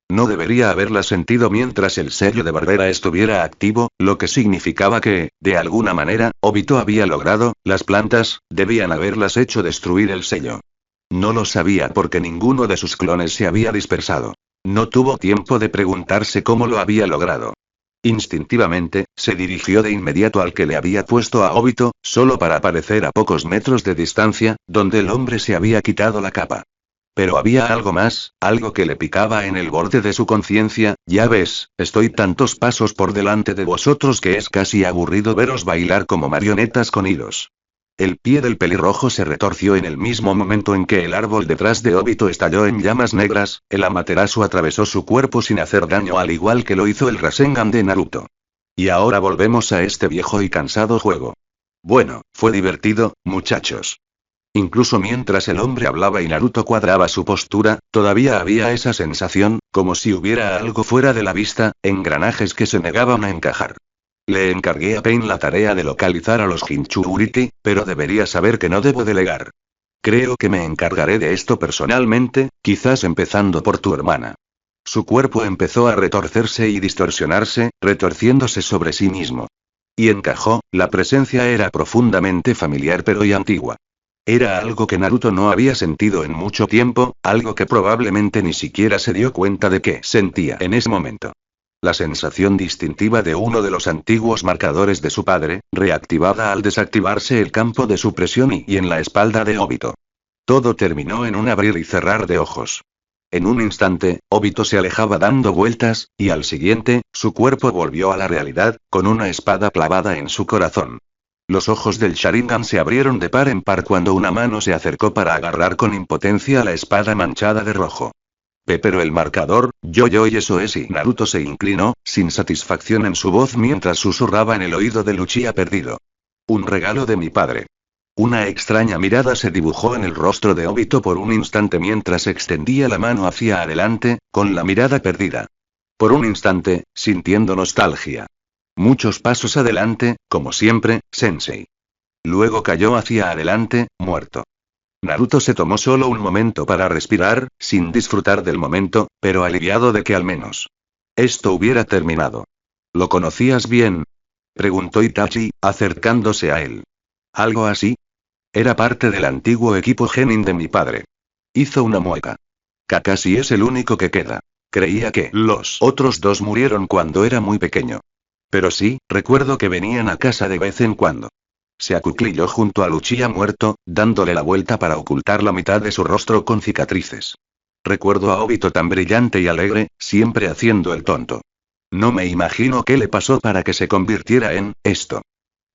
Speaker 1: No debería haberla sentido mientras el sello de barrera estuviera activo, lo que significaba que, de alguna manera, Obito había logrado, las plantas, debían haberlas hecho destruir el sello. No lo sabía porque ninguno de sus clones se había dispersado. No tuvo tiempo de preguntarse cómo lo había logrado. Instintivamente, se dirigió de inmediato al que le había puesto a Obito, solo para aparecer a pocos metros de distancia, donde el hombre se había quitado la capa. Pero había algo más, algo que le picaba en el borde de su conciencia. Ya ves, estoy tantos pasos por delante de vosotros que es casi aburrido veros bailar como marionetas con hilos. El pie del pelirrojo se retorció en el mismo momento en que el árbol detrás de Obito estalló en llamas negras, el Amaterasu atravesó su cuerpo sin hacer daño al igual que lo hizo el Rasengan de Naruto. Y ahora volvemos a este viejo y cansado juego. Bueno, fue divertido, muchachos. Incluso mientras el hombre hablaba y Naruto cuadraba su postura, todavía había esa sensación, como si hubiera algo fuera de la vista, engranajes que se negaban a encajar. Le encargué a Pain la tarea de localizar a los Jinchuriki, pero debería saber que no debo delegar. Creo que me encargaré de esto personalmente, quizás empezando por tu hermana. Su cuerpo empezó a retorcerse y distorsionarse, retorciéndose sobre sí mismo. Y encajó, la presencia era profundamente familiar pero y antigua. Era algo que Naruto no había sentido en mucho tiempo, algo que probablemente ni siquiera se dio cuenta de que sentía en ese momento. La sensación distintiva de uno de los antiguos marcadores de su padre, reactivada al desactivarse el campo de supresión y en la espalda de Obito. Todo terminó en un abrir y cerrar de ojos. En un instante, Obito se alejaba dando vueltas, y al siguiente, su cuerpo volvió a la realidad, con una espada clavada en su corazón. Los ojos del Sharingan se abrieron de par en par cuando una mano se acercó para agarrar con impotencia la espada manchada de rojo. Pero el marcador, y eso es y Naruto se inclinó, sin satisfacción en su voz mientras susurraba en el oído del Uchiha perdido. Un regalo de mi padre. Una extraña mirada se dibujó en el rostro de Obito por un instante mientras extendía la mano hacia adelante, con la mirada perdida. Por un instante, sintiendo nostalgia. Muchos pasos adelante, como siempre, Sensei. Luego cayó hacia adelante, muerto. Naruto se tomó solo un momento para respirar, sin disfrutar del momento, pero aliviado de que al menos esto hubiera terminado. ¿Lo conocías bien?, preguntó Itachi, acercándose a él. ¿Algo así? Era parte del antiguo equipo Genin de mi padre. Hizo una mueca. Kakashi es el único que queda. Creía que los otros dos murieron cuando era muy pequeño. Pero sí, recuerdo que venían a casa de vez en cuando. Se acuclilló junto al Uchiha muerto, dándole la vuelta para ocultar la mitad de su rostro con cicatrices. Recuerdo a Obito tan brillante y alegre, siempre haciendo el tonto. No me imagino qué le pasó para que se convirtiera en esto.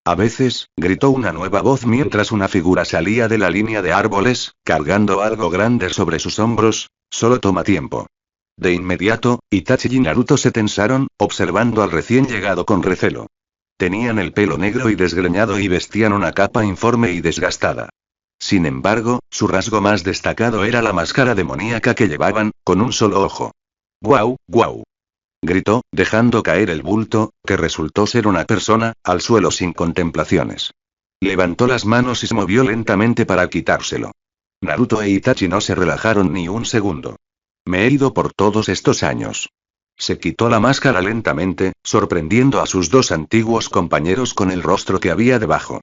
Speaker 1: A veces, gritó una nueva voz mientras una figura salía de la línea de árboles, cargando algo grande sobre sus hombros. Solo toma tiempo. De inmediato, Itachi y Naruto se tensaron, observando al recién llegado con recelo. Tenían el pelo negro y desgreñado y vestían una capa informe y desgastada. Sin embargo, su rasgo más destacado era la máscara demoníaca que llevaban, con un solo ojo. ¡Guau, guau! Gritó, dejando caer el bulto, que resultó ser una persona, al suelo sin contemplaciones. Levantó las manos y se movió lentamente para quitárselo. Naruto e Itachi no se relajaron ni un segundo. Me he ido por todos estos años. Se quitó la máscara lentamente, sorprendiendo a sus dos antiguos compañeros con el rostro que había debajo.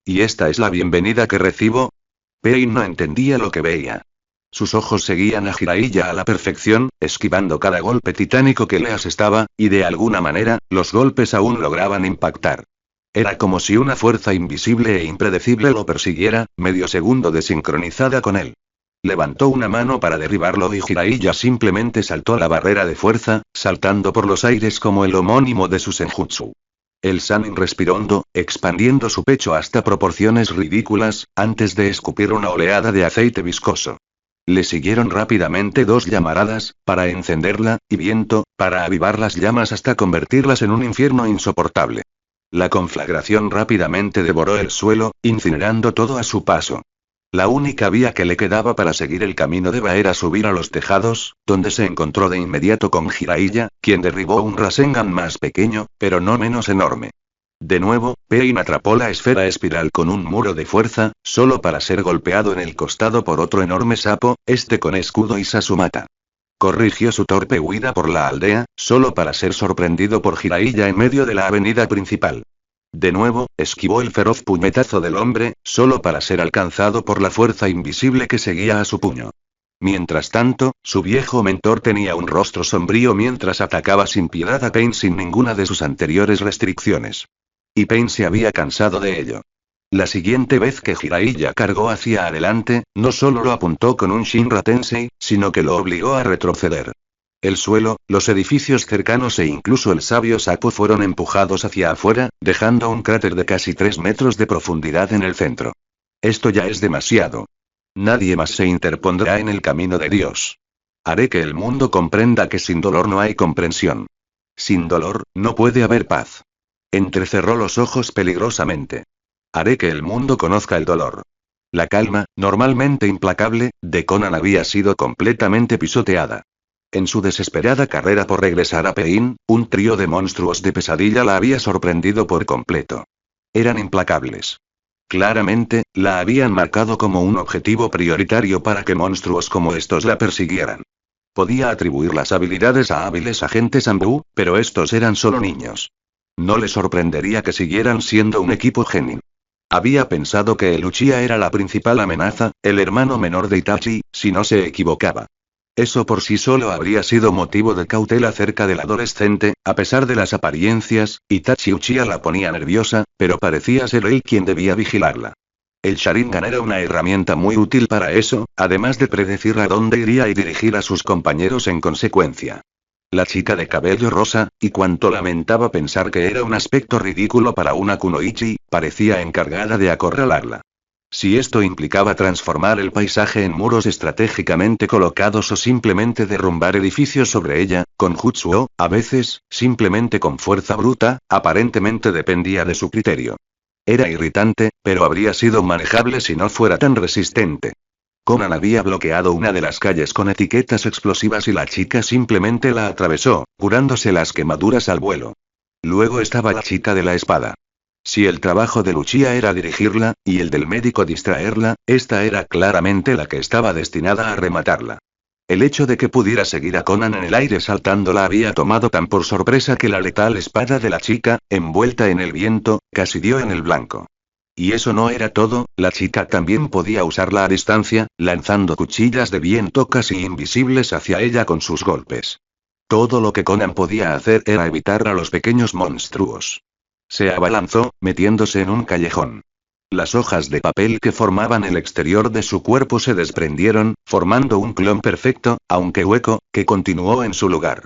Speaker 1: ¿Y esta es la bienvenida que recibo? Pain no entendía lo que veía. Sus ojos seguían a Jiraiya a la perfección, esquivando cada golpe titánico que le asestaba, y de alguna manera, los golpes aún lograban impactar. Era como si una fuerza invisible e impredecible lo persiguiera, medio segundo desincronizada con él. Levantó una mano para derribarlo y Jiraiya simplemente saltó la barrera de fuerza, saltando por los aires como el homónimo de su senjutsu. El Sannin respiró hondo, expandiendo su pecho hasta proporciones ridículas, antes de escupir una oleada de aceite viscoso. Le siguieron rápidamente dos llamaradas, para encenderla, y viento, para avivar las llamas hasta convertirlas en un infierno insoportable. La conflagración rápidamente devoró el suelo, incinerando todo a su paso. La única vía que le quedaba para seguir el camino de Eva era subir a los tejados, donde se encontró de inmediato con Jiraiya, quien derribó un Rasengan más pequeño, pero no menos enorme. De nuevo, Pain atrapó la esfera espiral con un muro de fuerza, solo para ser golpeado en el costado por otro enorme sapo, este con escudo y Sasumata. Corrigió su torpe huida por la aldea, solo para ser sorprendido por Jiraiya en medio de la avenida principal. De nuevo, esquivó el feroz puñetazo del hombre, solo para ser alcanzado por la fuerza invisible que seguía a su puño. Mientras tanto, su viejo mentor tenía un rostro sombrío mientras atacaba sin piedad a Pain sin ninguna de sus anteriores restricciones. Y Pain se había cansado de ello. La siguiente vez que Jiraiya cargó hacia adelante, no solo lo apuntó con un Shinra Tensei, sino que lo obligó a retroceder. El suelo, los edificios cercanos e incluso el sabio sapo fueron empujados hacia afuera, dejando un cráter de casi 3 metros de profundidad en el centro. Esto ya es demasiado. Nadie más se interpondrá en el camino de Dios. Haré que el mundo comprenda que sin dolor no hay comprensión. Sin dolor, no puede haber paz. Entrecerró los ojos peligrosamente. Haré que el mundo conozca el dolor. La calma, normalmente implacable, de Conan había sido completamente pisoteada. En su desesperada carrera por regresar a Pain, un trío de monstruos de pesadilla la había sorprendido por completo. Eran implacables. Claramente, la habían marcado como un objetivo prioritario para que monstruos como estos la persiguieran. Podía atribuir las habilidades a hábiles agentes Ambu, pero estos eran solo niños. No le sorprendería que siguieran siendo un equipo genin. Había pensado que el Uchiha era la principal amenaza, el hermano menor de Itachi, si no se equivocaba. Eso por sí solo habría sido motivo de cautela acerca del adolescente, a pesar de las apariencias, Itachi Uchiha la ponía nerviosa, pero parecía ser él quien debía vigilarla. El Sharingan era una herramienta muy útil para eso, además de predecir a dónde iría y dirigir a sus compañeros en consecuencia. La chica de cabello rosa, y cuanto lamentaba pensar que era un aspecto ridículo para una kunoichi, parecía encargada de acorralarla. Si esto implicaba transformar el paisaje en muros estratégicamente colocados o simplemente derrumbar edificios sobre ella, con jutsu o, a veces, simplemente con fuerza bruta, aparentemente dependía de su criterio. Era irritante, pero habría sido manejable si no fuera tan resistente. Conan había bloqueado una de las calles con etiquetas explosivas y la chica simplemente la atravesó, curándose las quemaduras al vuelo. Luego estaba la chica de la espada. Si el trabajo de Uchiha era dirigirla, y el del médico distraerla, esta era claramente la que estaba destinada a rematarla. El hecho de que pudiera seguir a Conan en el aire saltando la había tomado tan por sorpresa que la letal espada de la chica, envuelta en el viento, casi dio en el blanco. Y eso no era todo, la chica también podía usarla a distancia, lanzando cuchillas de viento casi invisibles hacia ella con sus golpes. Todo lo que Conan podía hacer era evitar a los pequeños monstruos. Se abalanzó, metiéndose en un callejón. Las hojas de papel que formaban el exterior de su cuerpo se desprendieron, formando un clon perfecto, aunque hueco, que continuó en su lugar.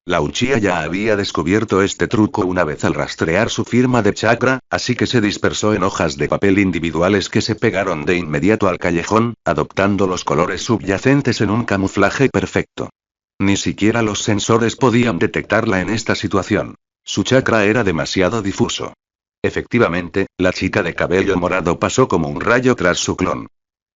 Speaker 1: La Uchiha ya había descubierto este truco una vez al rastrear su firma de chakra, así que se dispersó en hojas de papel individuales que se pegaron de inmediato al callejón, adoptando los colores subyacentes en un camuflaje perfecto. Ni siquiera los sensores podían detectarla en esta situación. Su chakra era demasiado difuso. Efectivamente, la chica de cabello morado pasó como un rayo tras su clon.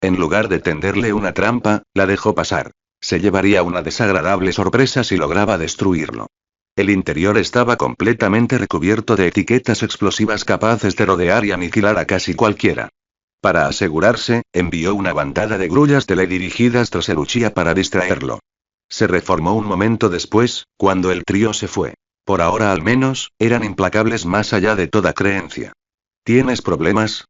Speaker 1: En lugar de tenderle una trampa, la dejó pasar. Se llevaría una desagradable sorpresa si lograba destruirlo. El interior estaba completamente recubierto de etiquetas explosivas capaces de rodear y aniquilar a casi cualquiera. Para asegurarse, envió una bandada de grullas teledirigidas tras el Uchiha para distraerlo. Se reformó un momento después, cuando el trío se fue. Por ahora al menos, eran implacables más allá de toda creencia. ¿Tienes problemas?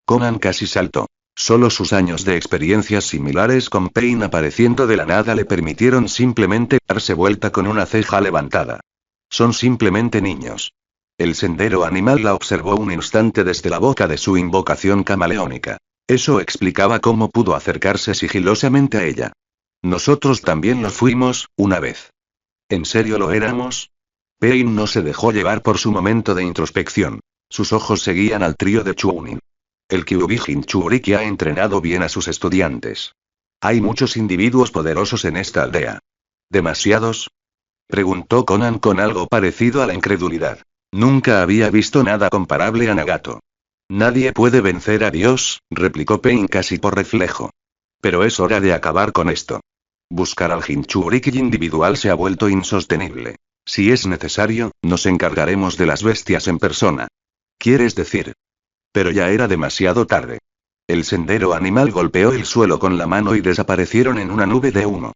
Speaker 1: Conan casi saltó. Solo sus años de experiencias similares con Pain apareciendo de la nada le permitieron simplemente darse vuelta con una ceja levantada. Son simplemente niños. El sendero animal la observó un instante desde la boca de su invocación camaleónica. Eso explicaba cómo pudo acercarse sigilosamente a ella. Nosotros también lo fuimos, una vez. ¿En serio lo éramos? Pain no se dejó llevar por su momento de introspección. Sus ojos seguían al trío de Chunin. El Kyubijin Churiki ha entrenado bien a sus estudiantes. ¿Hay muchos individuos poderosos en esta aldea? ¿Demasiados? Preguntó Conan con algo parecido a la incredulidad. Nunca había visto nada comparable a Nagato. Nadie puede vencer a Dios, replicó Pain casi por reflejo. Pero es hora de acabar con esto. Buscar al Jinchuriki individual se ha vuelto insostenible. Si es necesario, nos encargaremos de las bestias en persona. ¿Quieres decir? Pero ya era demasiado tarde. El sendero animal golpeó el suelo con la mano y desaparecieron en una nube de humo.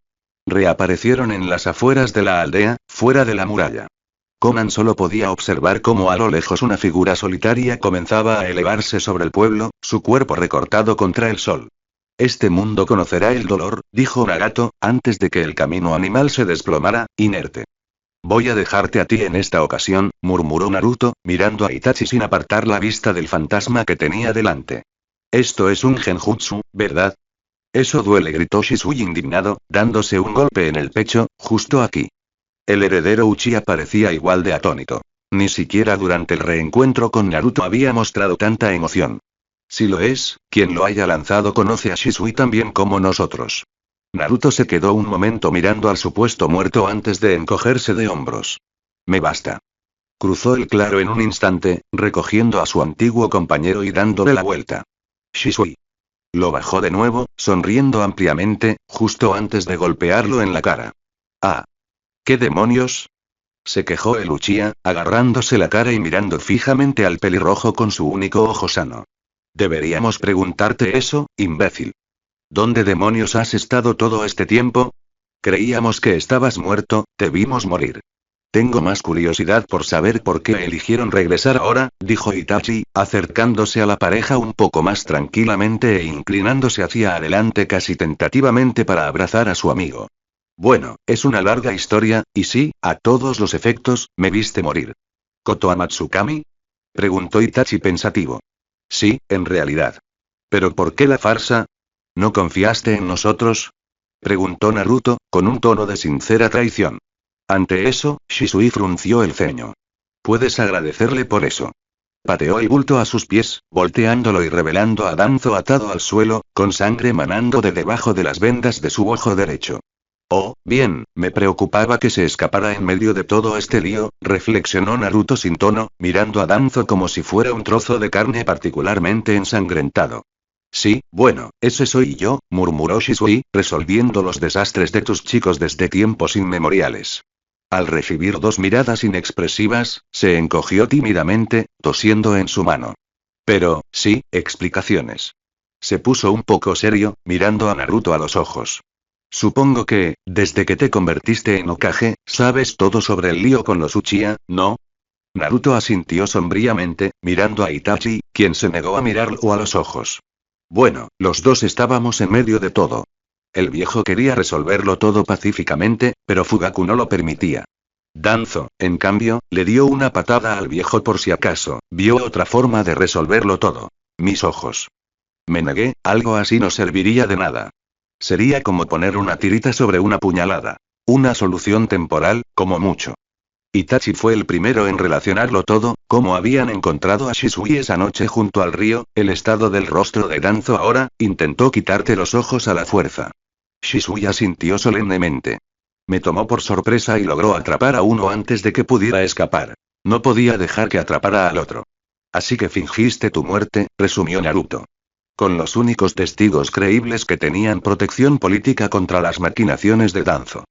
Speaker 1: Reaparecieron en las afueras de la aldea, fuera de la muralla. Conan solo podía observar cómo a lo lejos una figura solitaria comenzaba a elevarse sobre el pueblo, su cuerpo recortado contra el sol. Este mundo conocerá el dolor, dijo Nagato, antes de que el camino animal se desplomara, inerte. Voy a dejarte a ti en esta ocasión, murmuró Naruto, mirando a Itachi sin apartar la vista del fantasma que tenía delante. Esto es un genjutsu, ¿verdad? Eso duele, gritó Shisui indignado, dándose un golpe en el pecho, justo aquí. El heredero Uchiha parecía igual de atónito. Ni siquiera durante el reencuentro con Naruto había mostrado tanta emoción. Si lo es, quien lo haya lanzado conoce a Shisui tan bien como nosotros. Naruto se quedó un momento mirando al supuesto muerto antes de encogerse de hombros. Me basta. Cruzó el claro en un instante, recogiendo a su antiguo compañero y dándole la vuelta. Shisui. Lo bajó de nuevo, sonriendo ampliamente, justo antes de golpearlo en la cara. Ah. ¿Qué demonios? Se quejó el Uchiha, agarrándose la cara y mirando fijamente al pelirrojo con su único ojo sano. Deberíamos preguntarte eso, imbécil. ¿Dónde demonios has estado todo este tiempo? Creíamos que estabas muerto, te vimos morir. Tengo más curiosidad por saber por qué eligieron regresar ahora, dijo Itachi, acercándose a la pareja un poco más tranquilamente e inclinándose hacia adelante casi tentativamente para abrazar a su amigo. Bueno, es una larga historia, y sí, a todos los efectos, me viste morir. ¿Koto Amatsukami? Preguntó Itachi pensativo. Sí, en realidad. ¿Pero por qué la farsa? ¿No confiaste en nosotros? Preguntó Naruto, con un tono de sincera traición. Ante eso, Shisui frunció el ceño. Puedes agradecerle por eso. Pateó el bulto a sus pies, volteándolo y revelando a Danzo atado al suelo, con sangre manando de debajo de las vendas de su ojo derecho. Oh, bien, me preocupaba que se escapara en medio de todo este lío, reflexionó Naruto sin tono, mirando a Danzo como si fuera un trozo de carne particularmente ensangrentado. Sí, bueno, ese soy yo, murmuró Shisui, resolviendo los desastres de tus chicos desde tiempos inmemoriales. Al recibir dos miradas inexpresivas, se encogió tímidamente, tosiendo en su mano. Pero, sí, explicaciones. Se puso un poco serio, mirando a Naruto a los ojos. Supongo que, desde que te convertiste en Hokage, sabes todo sobre el lío con los Uchiha, ¿no? Naruto asintió sombríamente, mirando a Itachi, quien se negó a mirarlo a los ojos. Bueno, los dos estábamos en medio de todo. El viejo quería resolverlo todo pacíficamente, pero Fugaku no lo permitía. Danzo, en cambio, le dio una patada al viejo por si acaso, vio otra forma de resolverlo todo. Mis ojos. Me negué, algo así no serviría de nada. Sería como poner una tirita sobre una puñalada. Una solución temporal, como mucho. Itachi fue el primero en relacionarlo todo, cómo habían encontrado a Shisui esa noche junto al río, el estado del rostro de Danzo ahora, intentó quitarte los ojos a la fuerza. Shisui asintió solemnemente. Me tomó por sorpresa y logró atrapar a uno antes de que pudiera escapar. No podía dejar que atrapara al otro. Así que fingiste tu muerte, resumió Naruto. Con los únicos testigos creíbles que tenían protección política contra las maquinaciones de Danzo.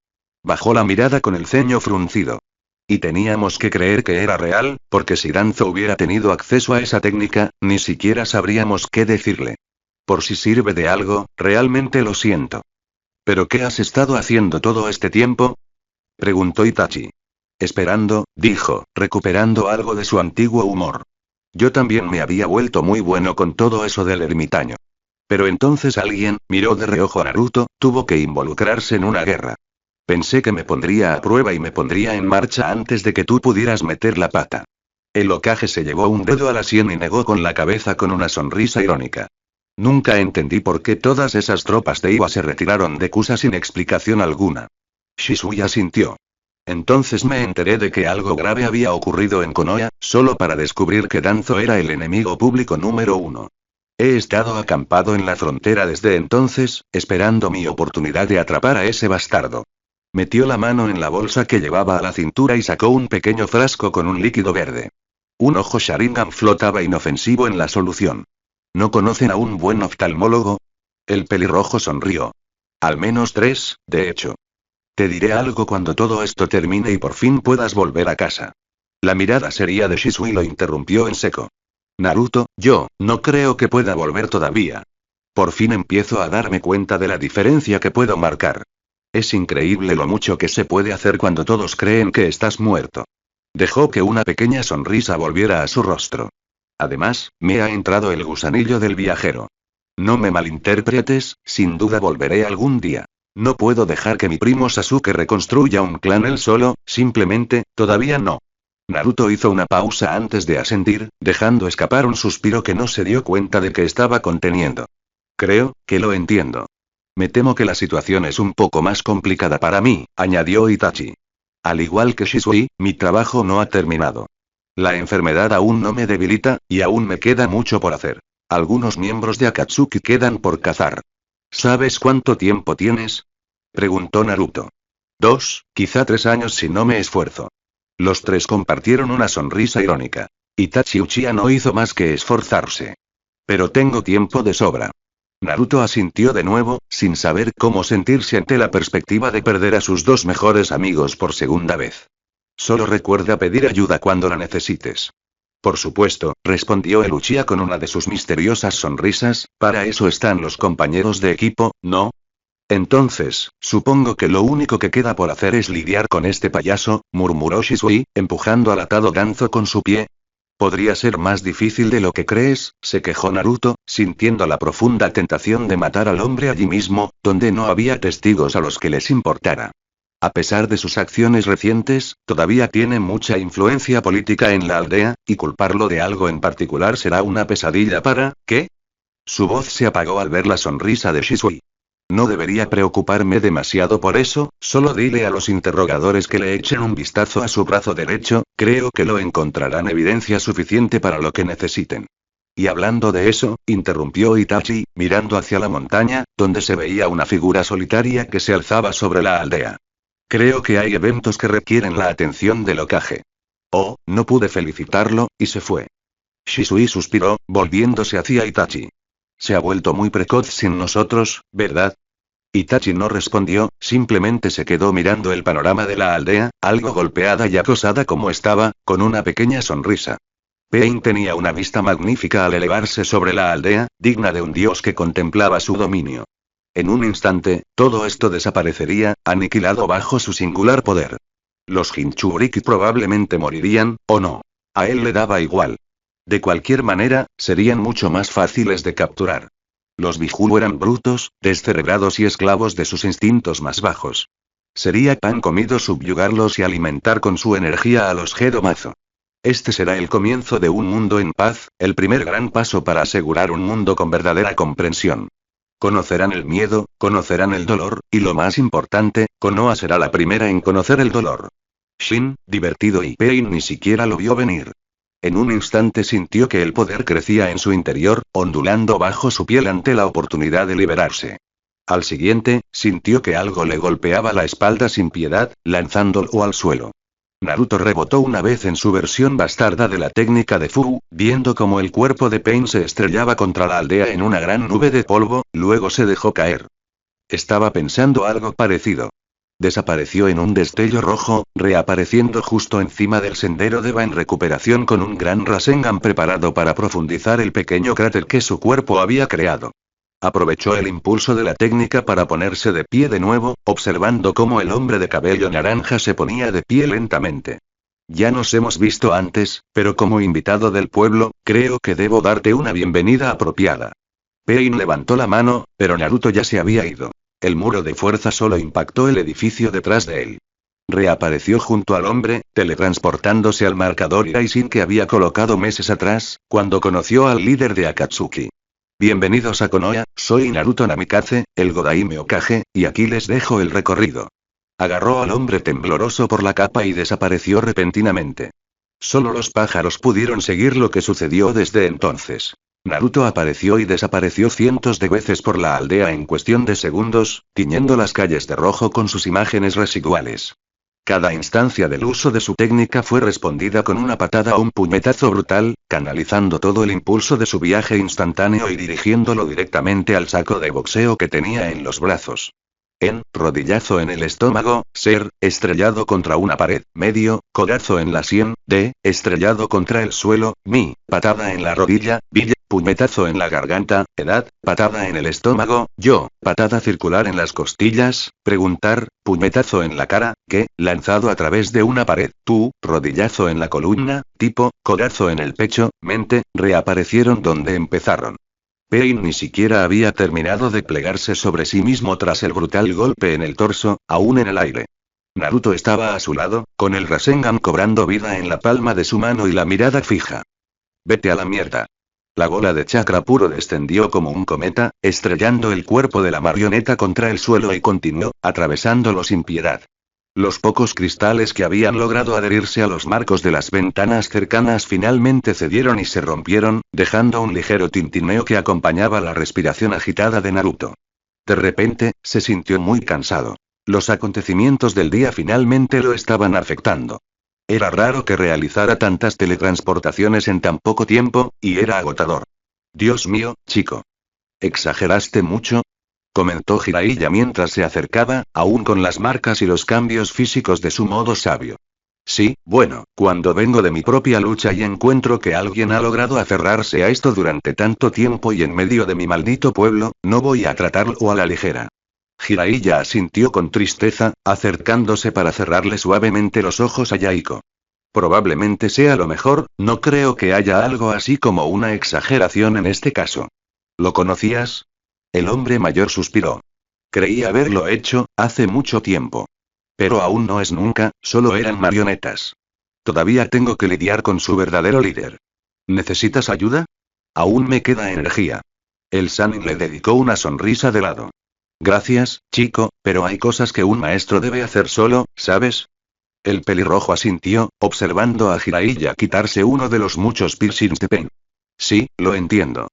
Speaker 1: Bajó la mirada con el ceño fruncido. Y teníamos que creer que era real, porque si Danzo hubiera tenido acceso a esa técnica, ni siquiera sabríamos qué decirle. Por si sirve de algo, realmente lo siento. ¿Pero qué has estado haciendo todo este tiempo? Preguntó Itachi. Esperando, dijo, recuperando algo de su antiguo humor. Yo también me había vuelto muy bueno con todo eso del ermitaño. Pero entonces alguien, miró de reojo a Naruto, tuvo que involucrarse en una guerra. Pensé que me pondría a prueba y me pondría en marcha antes de que tú pudieras meter la pata. El Hokage se llevó un dedo a la sien y negó con la cabeza con una sonrisa irónica. Nunca entendí por qué todas esas tropas de Iwa se retiraron de Kusa sin explicación alguna. Shisui asintió. Entonces me enteré de que algo grave había ocurrido en Konoha, solo para descubrir que Danzo era el enemigo público número 1. He estado acampado en la frontera desde entonces, esperando mi oportunidad de atrapar a ese bastardo. Metió la mano en la bolsa que llevaba a la cintura y sacó un pequeño frasco con un líquido verde. Un ojo Sharingan flotaba inofensivo en la solución. ¿No conocen a un buen oftalmólogo? El pelirrojo sonrió. Al menos 3, de hecho. Te diré algo cuando todo esto termine y por fin puedas volver a casa. La mirada seria de Shisui lo interrumpió en seco. Naruto, yo, no creo que pueda volver todavía. Por fin empiezo a darme cuenta de la diferencia que puedo marcar. Es increíble lo mucho que se puede hacer cuando todos creen que estás muerto. Dejó que una pequeña sonrisa volviera a su rostro. Además, me ha entrado el gusanillo del viajero. No me malinterpretes, sin duda volveré algún día. No puedo dejar que mi primo Sasuke reconstruya un clan él solo, simplemente, todavía no. Naruto hizo una pausa antes de asentir, dejando escapar un suspiro que no se dio cuenta de que estaba conteniendo. Creo que lo entiendo. Me temo que la situación es un poco más complicada para mí, añadió Itachi. Al igual que Shisui, mi trabajo no ha terminado. La enfermedad aún no me debilita, y aún me queda mucho por hacer. Algunos miembros de Akatsuki quedan por cazar. ¿Sabes cuánto tiempo tienes? Preguntó Naruto. 2, quizá 3 años si no me esfuerzo. Los tres compartieron una sonrisa irónica. Itachi Uchiha no hizo más que esforzarse. Pero tengo tiempo de sobra. Naruto asintió de nuevo, sin saber cómo sentirse ante la perspectiva de perder a sus 2 mejores amigos por segunda vez. Solo recuerda pedir ayuda cuando la necesites. Por supuesto, respondió el Uchiha con una de sus misteriosas sonrisas, para eso están los compañeros de equipo, ¿no? Entonces, supongo que lo único que queda por hacer es lidiar con este payaso, murmuró Shisui, empujando al atado Danzo con su pie. Podría ser más difícil de lo que crees, se quejó Naruto, sintiendo la profunda tentación de matar al hombre allí mismo, donde no había testigos a los que les importara. A pesar de sus acciones recientes, todavía tiene mucha influencia política en la aldea, y culparlo de algo en particular será una pesadilla para, ¿qué? Su voz se apagó al ver la sonrisa de Shisui. No debería preocuparme demasiado por eso, solo dile a los interrogadores que le echen un vistazo a su brazo derecho, creo que lo encontrarán evidencia suficiente para lo que necesiten. Y hablando de eso, interrumpió Itachi, mirando hacia la montaña, donde se veía una figura solitaria que se alzaba sobre la aldea. Creo que hay eventos que requieren la atención del Hokage. Oh, no pude felicitarlo, y se fue. Shisui suspiró, volviéndose hacia Itachi. Se ha vuelto muy precoz sin nosotros, ¿verdad? Itachi no respondió, simplemente se quedó mirando el panorama de la aldea, algo golpeada y acosada como estaba, con una pequeña sonrisa. Pain tenía una vista magnífica al elevarse sobre la aldea, digna de un dios que contemplaba su dominio. En un instante, todo esto desaparecería, aniquilado bajo su singular poder. Los Jinchuriki probablemente morirían, o no. A él le daba igual. De cualquier manera, serían mucho más fáciles de capturar. Los Biju eran brutos, descerebrados y esclavos de sus instintos más bajos. Sería pan comido subyugarlos y alimentar con su energía a los Gedomazo. Este será el comienzo de un mundo en paz, el primer gran paso para asegurar un mundo con verdadera comprensión. Conocerán el miedo, conocerán el dolor, y lo más importante, Konoha será la primera en conocer el dolor. Shin, divertido y Pain ni siquiera lo vio venir. En un instante sintió que el poder crecía en su interior, ondulando bajo su piel ante la oportunidad de liberarse. Al siguiente, sintió que algo le golpeaba la espalda sin piedad, lanzándolo al suelo. Naruto rebotó una vez en su versión bastarda de la técnica de Fu, viendo cómo el cuerpo de Pain se estrellaba contra la aldea en una gran nube de polvo, luego se dejó caer. Estaba pensando algo parecido. Desapareció en un destello rojo, reapareciendo justo encima del sendero de Va en recuperación con un gran Rasengan preparado para profundizar el pequeño cráter que su cuerpo había creado. Aprovechó el impulso de la técnica para ponerse de pie de nuevo, observando cómo el hombre de cabello naranja se ponía de pie lentamente. Ya nos hemos visto antes, pero como invitado del pueblo, creo que debo darte una bienvenida apropiada. Pain levantó la mano, pero Naruto ya se había ido. El muro de fuerza solo impactó el edificio detrás de él. Reapareció junto al hombre, teletransportándose al marcador Iraisin que había colocado meses atrás, cuando conoció al líder de Akatsuki. Bienvenidos a Konoha, soy Naruto Namikaze, el Godaime Hokage, y aquí les dejo el recorrido. Agarró al hombre tembloroso por la capa y desapareció repentinamente. Solo los pájaros pudieron seguir lo que sucedió desde entonces. Naruto apareció y desapareció cientos de veces por la aldea en cuestión de segundos, tiñendo las calles de rojo con sus imágenes residuales. Cada instancia del uso de su técnica fue respondida con una patada o un puñetazo brutal, canalizando todo el impulso de su viaje instantáneo y dirigiéndolo directamente al saco de boxeo que tenía en los brazos. Rodillazo en el estómago, ser, estrellado contra una pared, medio, codazo en la sien, estrellado contra el suelo, patada en la rodilla, puñetazo en la garganta, edad, patada en el estómago, patada circular en las costillas, preguntar, puñetazo en la cara, lanzado a través de una pared, rodillazo en la columna, tipo, codazo en el pecho, mente, reaparecieron donde empezaron. Pain ni siquiera había terminado de plegarse sobre sí mismo tras el brutal golpe en el torso, aún en el aire. Naruto estaba a su lado, con el Rasengan cobrando vida en la palma de su mano y la mirada fija. Vete a la mierda. La bola de chakra puro descendió como un cometa, estrellando el cuerpo de la marioneta contra el suelo y continuó, atravesándolo sin piedad. Los pocos cristales que habían logrado adherirse a los marcos de las ventanas cercanas finalmente cedieron y se rompieron, dejando un ligero tintineo que acompañaba la respiración agitada de Naruto. De repente, se sintió muy cansado. Los acontecimientos del día finalmente lo estaban afectando. Era raro que realizara tantas teletransportaciones en tan poco tiempo, y era agotador. Dios mío, chico. ¿Exageraste mucho?, comentó Jiraiya mientras se acercaba, aún con las marcas y los cambios físicos de su modo sabio. Sí, bueno, cuando vengo de mi propia lucha y encuentro que alguien ha logrado aferrarse a esto durante tanto tiempo y en medio de mi maldito pueblo, no voy a tratarlo a la ligera. Jiraiya asintió con tristeza, acercándose para cerrarle suavemente los ojos a Yaiko. Probablemente sea lo mejor, no creo que haya algo así como una exageración en este caso. ¿Lo conocías? El hombre mayor suspiró. Creí haberlo hecho, hace mucho tiempo. Pero aún no es nunca, solo eran marionetas. Todavía tengo que lidiar con su verdadero líder. ¿Necesitas ayuda? Aún me queda energía. El Sannin le dedicó una sonrisa de lado. Gracias, chico, pero hay cosas que un maestro debe hacer solo, ¿sabes? El pelirrojo asintió, observando a Jiraiya quitarse uno de los muchos piercings de Pain. Sí, lo entiendo.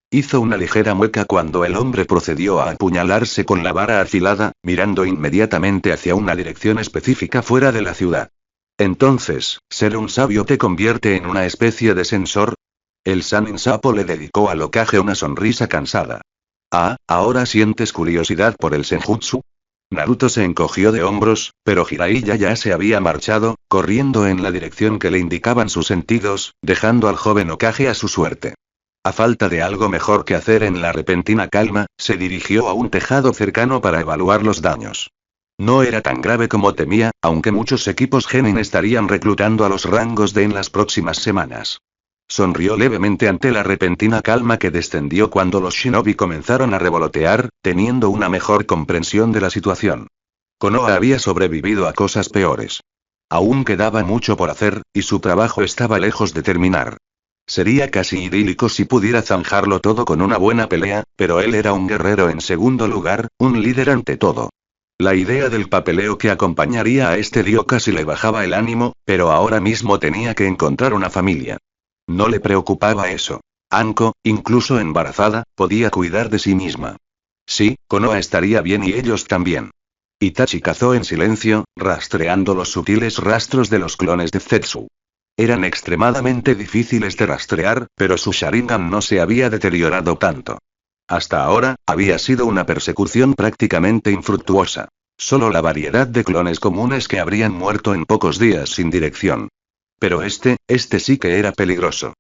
Speaker 1: Hizo una ligera mueca cuando el hombre procedió a apuñalarse con la vara afilada, mirando inmediatamente hacia una dirección específica fuera de la ciudad. Entonces, ¿ser un sabio te convierte en una especie de sensor? El Sannin Sapo le dedicó al Hokage una sonrisa cansada. Ah, ¿ahora sientes curiosidad por el Senjutsu? Naruto se encogió de hombros, pero Jiraiya ya se había marchado, corriendo en la dirección que le indicaban sus sentidos, dejando al joven Hokage a su suerte. A falta de algo mejor que hacer en la repentina calma, se dirigió a un tejado cercano para evaluar los daños. No era tan grave como temía, aunque muchos equipos Genin estarían reclutando a los rangos D en las próximas semanas. Sonrió levemente ante la repentina calma que descendió cuando los shinobi comenzaron a revolotear, teniendo una mejor comprensión de la situación. Konoha había sobrevivido a cosas peores. Aún quedaba mucho por hacer, y su trabajo estaba lejos de terminar. Sería casi idílico si pudiera zanjarlo todo con una buena pelea, pero él era un guerrero en segundo lugar, un líder ante todo. La idea del papeleo que acompañaría a este dio casi le bajaba el ánimo, pero ahora mismo tenía que encontrar una familia. No le preocupaba eso. Anko, incluso embarazada, podía cuidar de sí misma. Sí, Konoha estaría bien y ellos también. Itachi cazó en silencio, rastreando los sutiles rastros de los clones de Zetsu. Eran extremadamente difíciles de rastrear, pero su Sharingan no se había deteriorado tanto. Hasta ahora, había sido una persecución prácticamente infructuosa. Solo la variedad de clones comunes que habrían muerto en pocos días sin dirección. Pero este sí que era peligroso.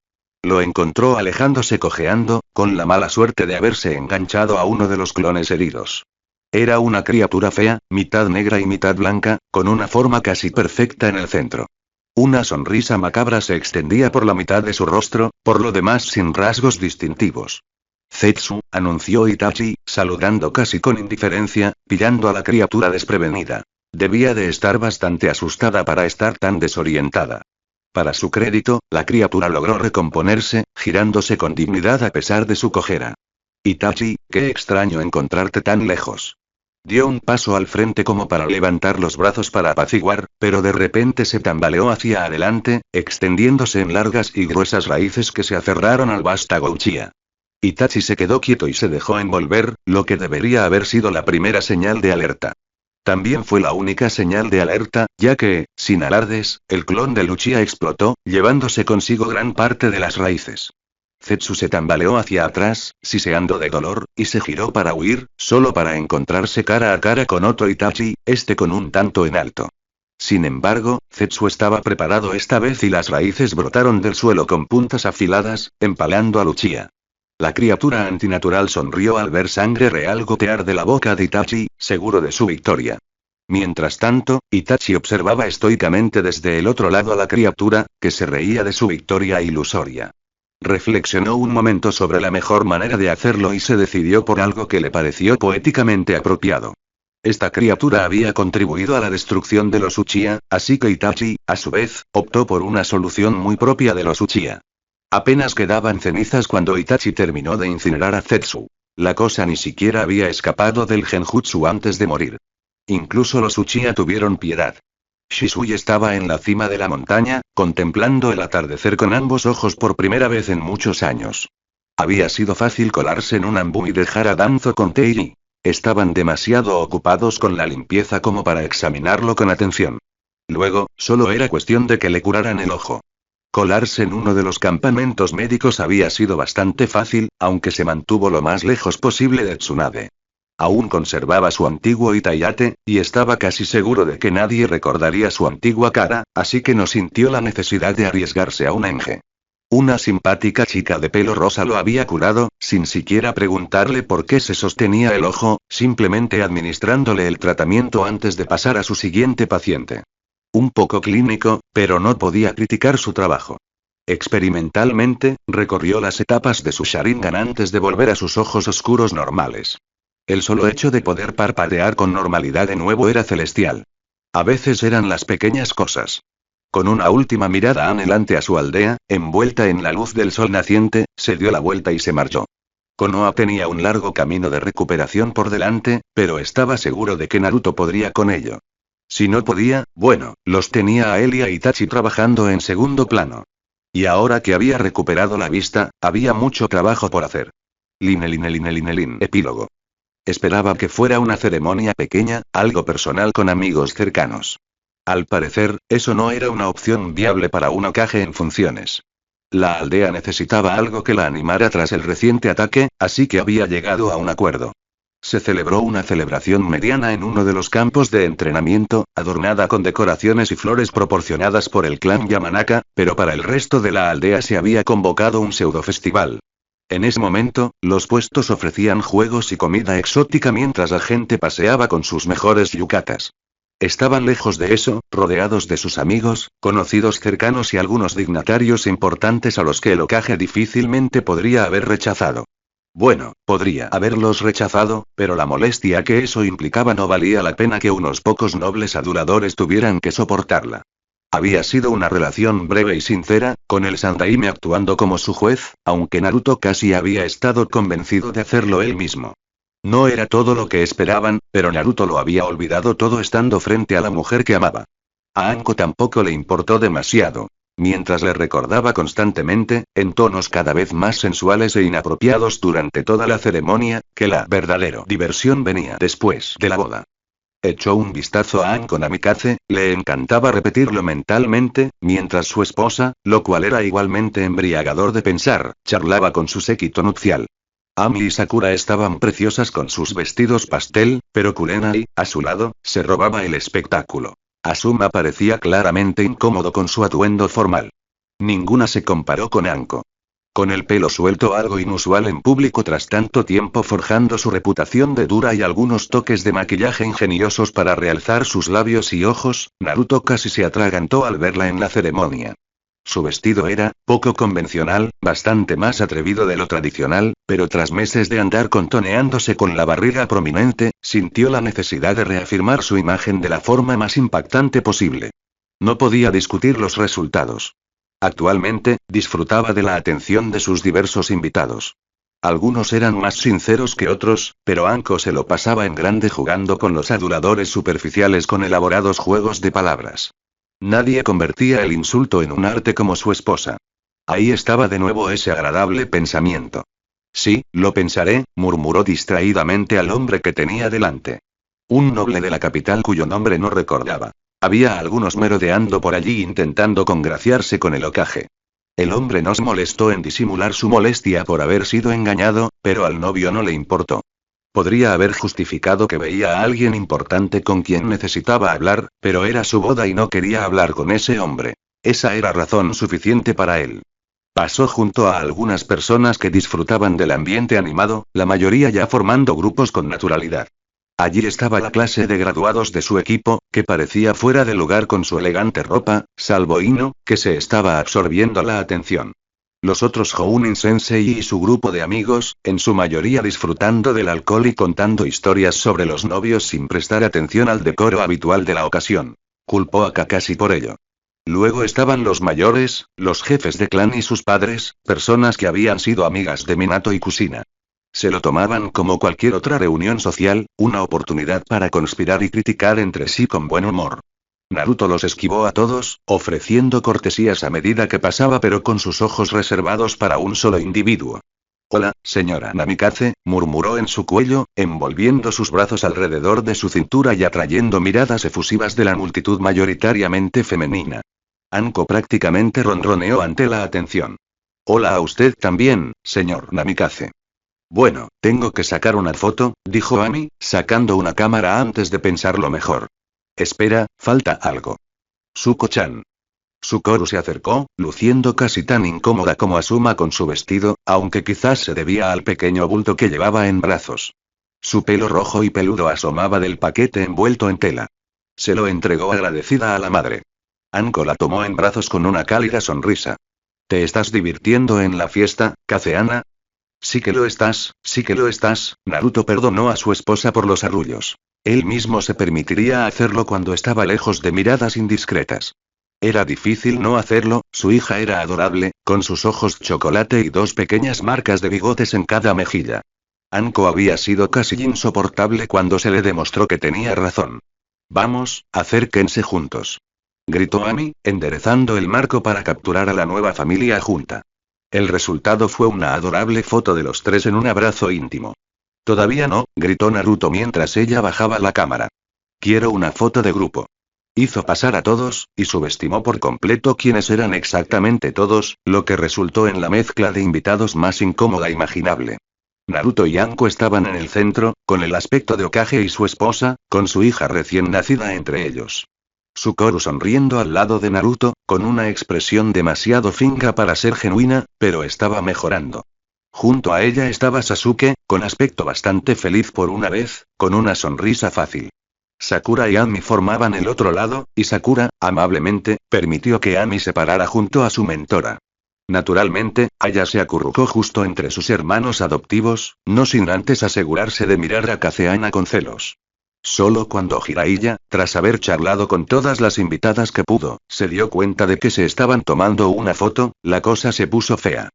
Speaker 1: Lo encontró alejándose cojeando, con la mala suerte de haberse enganchado a uno de los clones heridos. Era una criatura fea, mitad negra y mitad blanca, con una forma casi perfecta en el centro. Una sonrisa macabra se extendía por la mitad de su rostro, por lo demás sin rasgos distintivos. Zetsu, anunció Itachi, saludando casi con indiferencia, pillando a la criatura desprevenida. Debía de estar bastante asustada para estar tan desorientada. Para su crédito, la criatura logró recomponerse, girándose con dignidad a pesar de su cojera. Itachi, qué extraño encontrarte tan lejos. Dio un paso al frente como para levantar los brazos para apaciguar, pero de repente se tambaleó hacia adelante, extendiéndose en largas y gruesas raíces que se aferraron al vástago Uchiha. Itachi se quedó quieto y se dejó envolver, lo que debería haber sido la primera señal de alerta. También fue la única señal de alerta, ya que, sin alardes, el clon de Uchiha explotó, llevándose consigo gran parte de las raíces. Zetsu se tambaleó hacia atrás, siseando de dolor, y se giró para huir, solo para encontrarse cara a cara con otro Itachi, este con un tanto en alto. Sin embargo, Zetsu estaba preparado esta vez y las raíces brotaron del suelo con puntas afiladas, empalando a Uchiha. La criatura antinatural sonrió al ver sangre real gotear de la boca de Itachi, seguro de su victoria. Mientras tanto, Itachi observaba estoicamente desde el otro lado a la criatura, que se reía de su victoria ilusoria. Reflexionó un momento sobre la mejor manera de hacerlo y se decidió por algo que le pareció poéticamente apropiado. Esta criatura había contribuido a la destrucción de los Uchiha, así que Itachi, a su vez, optó por una solución muy propia de los Uchiha. Apenas quedaban cenizas cuando Itachi terminó de incinerar a Zetsu. La cosa ni siquiera había escapado del genjutsu antes de morir. Incluso los Uchiha tuvieron piedad. Shisui estaba en la cima de la montaña, contemplando el atardecer con ambos ojos por primera vez en muchos años. Había sido fácil colarse en un ambú y dejar a Danzo con Teiji. Estaban demasiado ocupados con la limpieza como para examinarlo con atención. Luego, solo era cuestión de que le curaran el ojo. Colarse en uno de los campamentos médicos había sido bastante fácil, aunque se mantuvo lo más lejos posible de Tsunade. Aún conservaba su antiguo Itayate, y estaba casi seguro de que nadie recordaría su antigua cara, así que no sintió la necesidad de arriesgarse a un Enge. Una simpática chica de pelo rosa lo había curado, sin siquiera preguntarle por qué se sostenía el ojo, simplemente administrándole el tratamiento antes de pasar a su siguiente paciente. Un poco clínico, pero no podía criticar su trabajo. Experimentalmente, recorrió las etapas de su Sharingan antes de volver a sus ojos oscuros normales. El solo hecho de poder parpadear con normalidad de nuevo era celestial. A veces eran las pequeñas cosas. Con una última mirada anhelante a su aldea, envuelta en la luz del sol naciente, se dio la vuelta y se marchó. Konoha tenía un largo camino de recuperación por delante, pero estaba seguro de que Naruto podría con ello. Si no podía, bueno, los tenía a él y a Itachi trabajando en segundo plano. Y ahora que había recuperado la vista, había mucho trabajo por hacer. Epílogo. Esperaba que fuera una ceremonia pequeña, algo personal con amigos cercanos. Al parecer, eso no era una opción viable para un Hokage en funciones. La aldea necesitaba algo que la animara tras el reciente ataque, así que había llegado a un acuerdo. Se celebró una celebración mediana en uno de los campos de entrenamiento, adornada con decoraciones y flores proporcionadas por el clan Yamanaka, pero para el resto de la aldea se había convocado un pseudo-festival. En ese momento, los puestos ofrecían juegos y comida exótica mientras la gente paseaba con sus mejores yukatas. Estaban lejos de eso, rodeados de sus amigos, conocidos cercanos y algunos dignatarios importantes a los que el Hokage difícilmente podría haber rechazado. Bueno, podría haberlos rechazado, pero la molestia que eso implicaba no valía la pena que unos pocos nobles aduladores tuvieran que soportarla. Había sido una relación breve y sincera, con el Sandaime actuando como su juez, aunque Naruto casi había estado convencido de hacerlo él mismo. No era todo lo que esperaban, pero Naruto lo había olvidado todo estando frente a la mujer que amaba. A Anko tampoco le importó demasiado. Mientras le recordaba constantemente, en tonos cada vez más sensuales e inapropiados durante toda la ceremonia, que la verdadera diversión venía después de la boda. Echó un vistazo a Anko Namikaze, le encantaba repetirlo mentalmente, mientras su esposa, lo cual era igualmente embriagador de pensar, charlaba con su séquito nupcial. Ami y Sakura estaban preciosas con sus vestidos pastel, pero Kurenai, a su lado, se robaba el espectáculo. Asuma parecía claramente incómodo con su atuendo formal. Ninguna se comparó con Anko. Con el pelo suelto algo inusual en público tras tanto tiempo forjando su reputación de dura y algunos toques de maquillaje ingeniosos para realzar sus labios y ojos, Naruto casi se atragantó al verla en la ceremonia. Su vestido era, poco convencional, bastante más atrevido de lo tradicional, pero tras meses de andar contoneándose con la barriga prominente, sintió la necesidad de reafirmar su imagen de la forma más impactante posible. No podía discutir los resultados. Actualmente, disfrutaba de la atención de sus diversos invitados. Algunos eran más sinceros que otros, pero Anko se lo pasaba en grande jugando con los aduladores superficiales con elaborados juegos de palabras. Nadie convertía el insulto en un arte como su esposa. Ahí estaba de nuevo ese agradable pensamiento. Sí, lo pensaré, murmuró distraídamente al hombre que tenía delante. Un noble de la capital cuyo nombre no recordaba. Había algunos merodeando por allí intentando congraciarse con el ocaje. El hombre no se molestó en disimular su molestia por haber sido engañado, pero al novio no le importó. Podría haber justificado que veía a alguien importante con quien necesitaba hablar, pero era su boda y no quería hablar con ese hombre. Esa era razón suficiente para él. Pasó junto a algunas personas que disfrutaban del ambiente animado, la mayoría ya formando grupos con naturalidad. Allí estaba la clase de graduados de su equipo, que parecía fuera de lugar con su elegante ropa, salvo Ino, que se estaba absorbiendo la atención. Los otros Jounin Sensei y su grupo de amigos, en su mayoría disfrutando del alcohol y contando historias sobre los novios sin prestar atención al decoro habitual de la ocasión. Culpó a Kakashi por ello. Luego estaban los mayores, los jefes de clan y sus padres, personas que habían sido amigas de Minato y Kusina. Se lo tomaban como cualquier otra reunión social, una oportunidad para conspirar y criticar entre sí con buen humor. Naruto los esquivó a todos, ofreciendo cortesías a medida que pasaba pero con sus ojos reservados para un solo individuo. Hola, señora Namikaze, murmuró en su cuello, envolviendo sus brazos alrededor de su cintura y atrayendo miradas efusivas de la multitud mayoritariamente femenina. Anko prácticamente ronroneó ante la atención. Hola a usted también, señor Namikaze. Bueno, tengo que sacar una foto, dijo Ami, sacando una cámara antes de pensarlo mejor. Espera, falta algo. Suko-chan. Sukoru se acercó, luciendo casi tan incómoda como Asuma con su vestido, aunque quizás se debía al pequeño bulto que llevaba en brazos. Su pelo rojo y peludo asomaba del paquete envuelto en tela. Se lo entregó agradecida a la madre. Anko la tomó en brazos con una cálida sonrisa. ¿Te estás divirtiendo en la fiesta, Kazeana? Sí que lo estás, Naruto perdonó a su esposa por los arrullos. Él mismo se permitiría hacerlo cuando estaba lejos de miradas indiscretas. Era difícil no hacerlo, su hija era adorable, con sus ojos chocolate y dos pequeñas marcas de bigotes en cada mejilla. Anko había sido casi insoportable cuando se le demostró que tenía razón. Vamos, acérquense juntos. Gritó Ami, enderezando el marco para capturar a la nueva familia junta. El resultado fue una adorable foto de los tres en un abrazo íntimo. Todavía no, gritó Naruto mientras ella bajaba la cámara. Quiero una foto de grupo. Hizo pasar a todos, y subestimó por completo quiénes eran exactamente todos, lo que resultó en la mezcla de invitados más incómoda imaginable. Naruto y Anko estaban en el centro, con el aspecto de Hokage y su esposa, con su hija recién nacida entre ellos. Sukoru sonriendo al lado de Naruto, con una expresión demasiado finca para ser genuina, pero estaba mejorando. Junto a ella estaba Sasuke, con aspecto bastante feliz por una vez, con una sonrisa fácil. Sakura y Ami formaban el otro lado, y Sakura, amablemente, permitió que Ami se parara junto a su mentora. Naturalmente, Aya se acurrucó justo entre sus hermanos adoptivos, no sin antes asegurarse de mirar a Kazeana con celos. Solo cuando Jiraiya, tras haber charlado con todas las invitadas que pudo, se dio cuenta de que se estaban tomando una foto, la cosa se puso fea.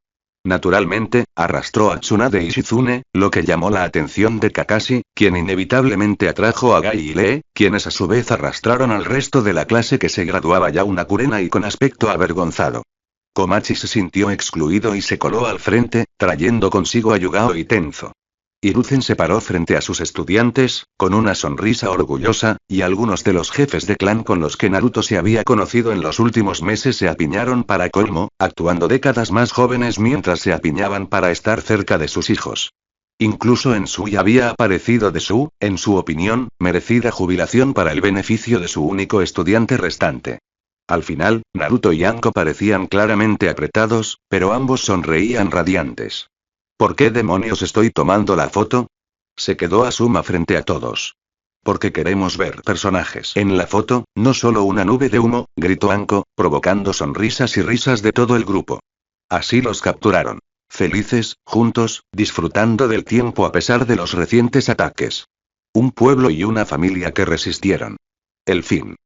Speaker 1: Naturalmente, arrastró a Tsunade y Shizune, lo que llamó la atención de Kakashi, quien inevitablemente atrajo a Gai y Lee, quienes a su vez arrastraron al resto de la clase que se graduaba ya una Kurena y con aspecto avergonzado. Komachi se sintió excluido y se coló al frente, trayendo consigo a Yugao y Tenzo. Hiruzen se paró frente a sus estudiantes, con una sonrisa orgullosa, y algunos de los jefes de clan con los que Naruto se había conocido en los últimos meses se apiñaron para colmo, actuando décadas más jóvenes mientras se apiñaban para estar cerca de sus hijos. Incluso Ensui había aparecido de su, en su opinión, merecida jubilación para el beneficio de su único estudiante restante. Al final, Naruto y Anko parecían claramente apretados, pero ambos sonreían radiantes. ¿Por qué demonios estoy tomando la foto? Se quedó Asuma frente a todos. Porque queremos ver personajes en la foto, no solo una nube de humo, gritó Anko, provocando sonrisas y risas de todo el grupo. Así los capturaron. Felices, juntos, disfrutando del tiempo a pesar de los recientes ataques. Un pueblo y una familia que resistieron. El fin.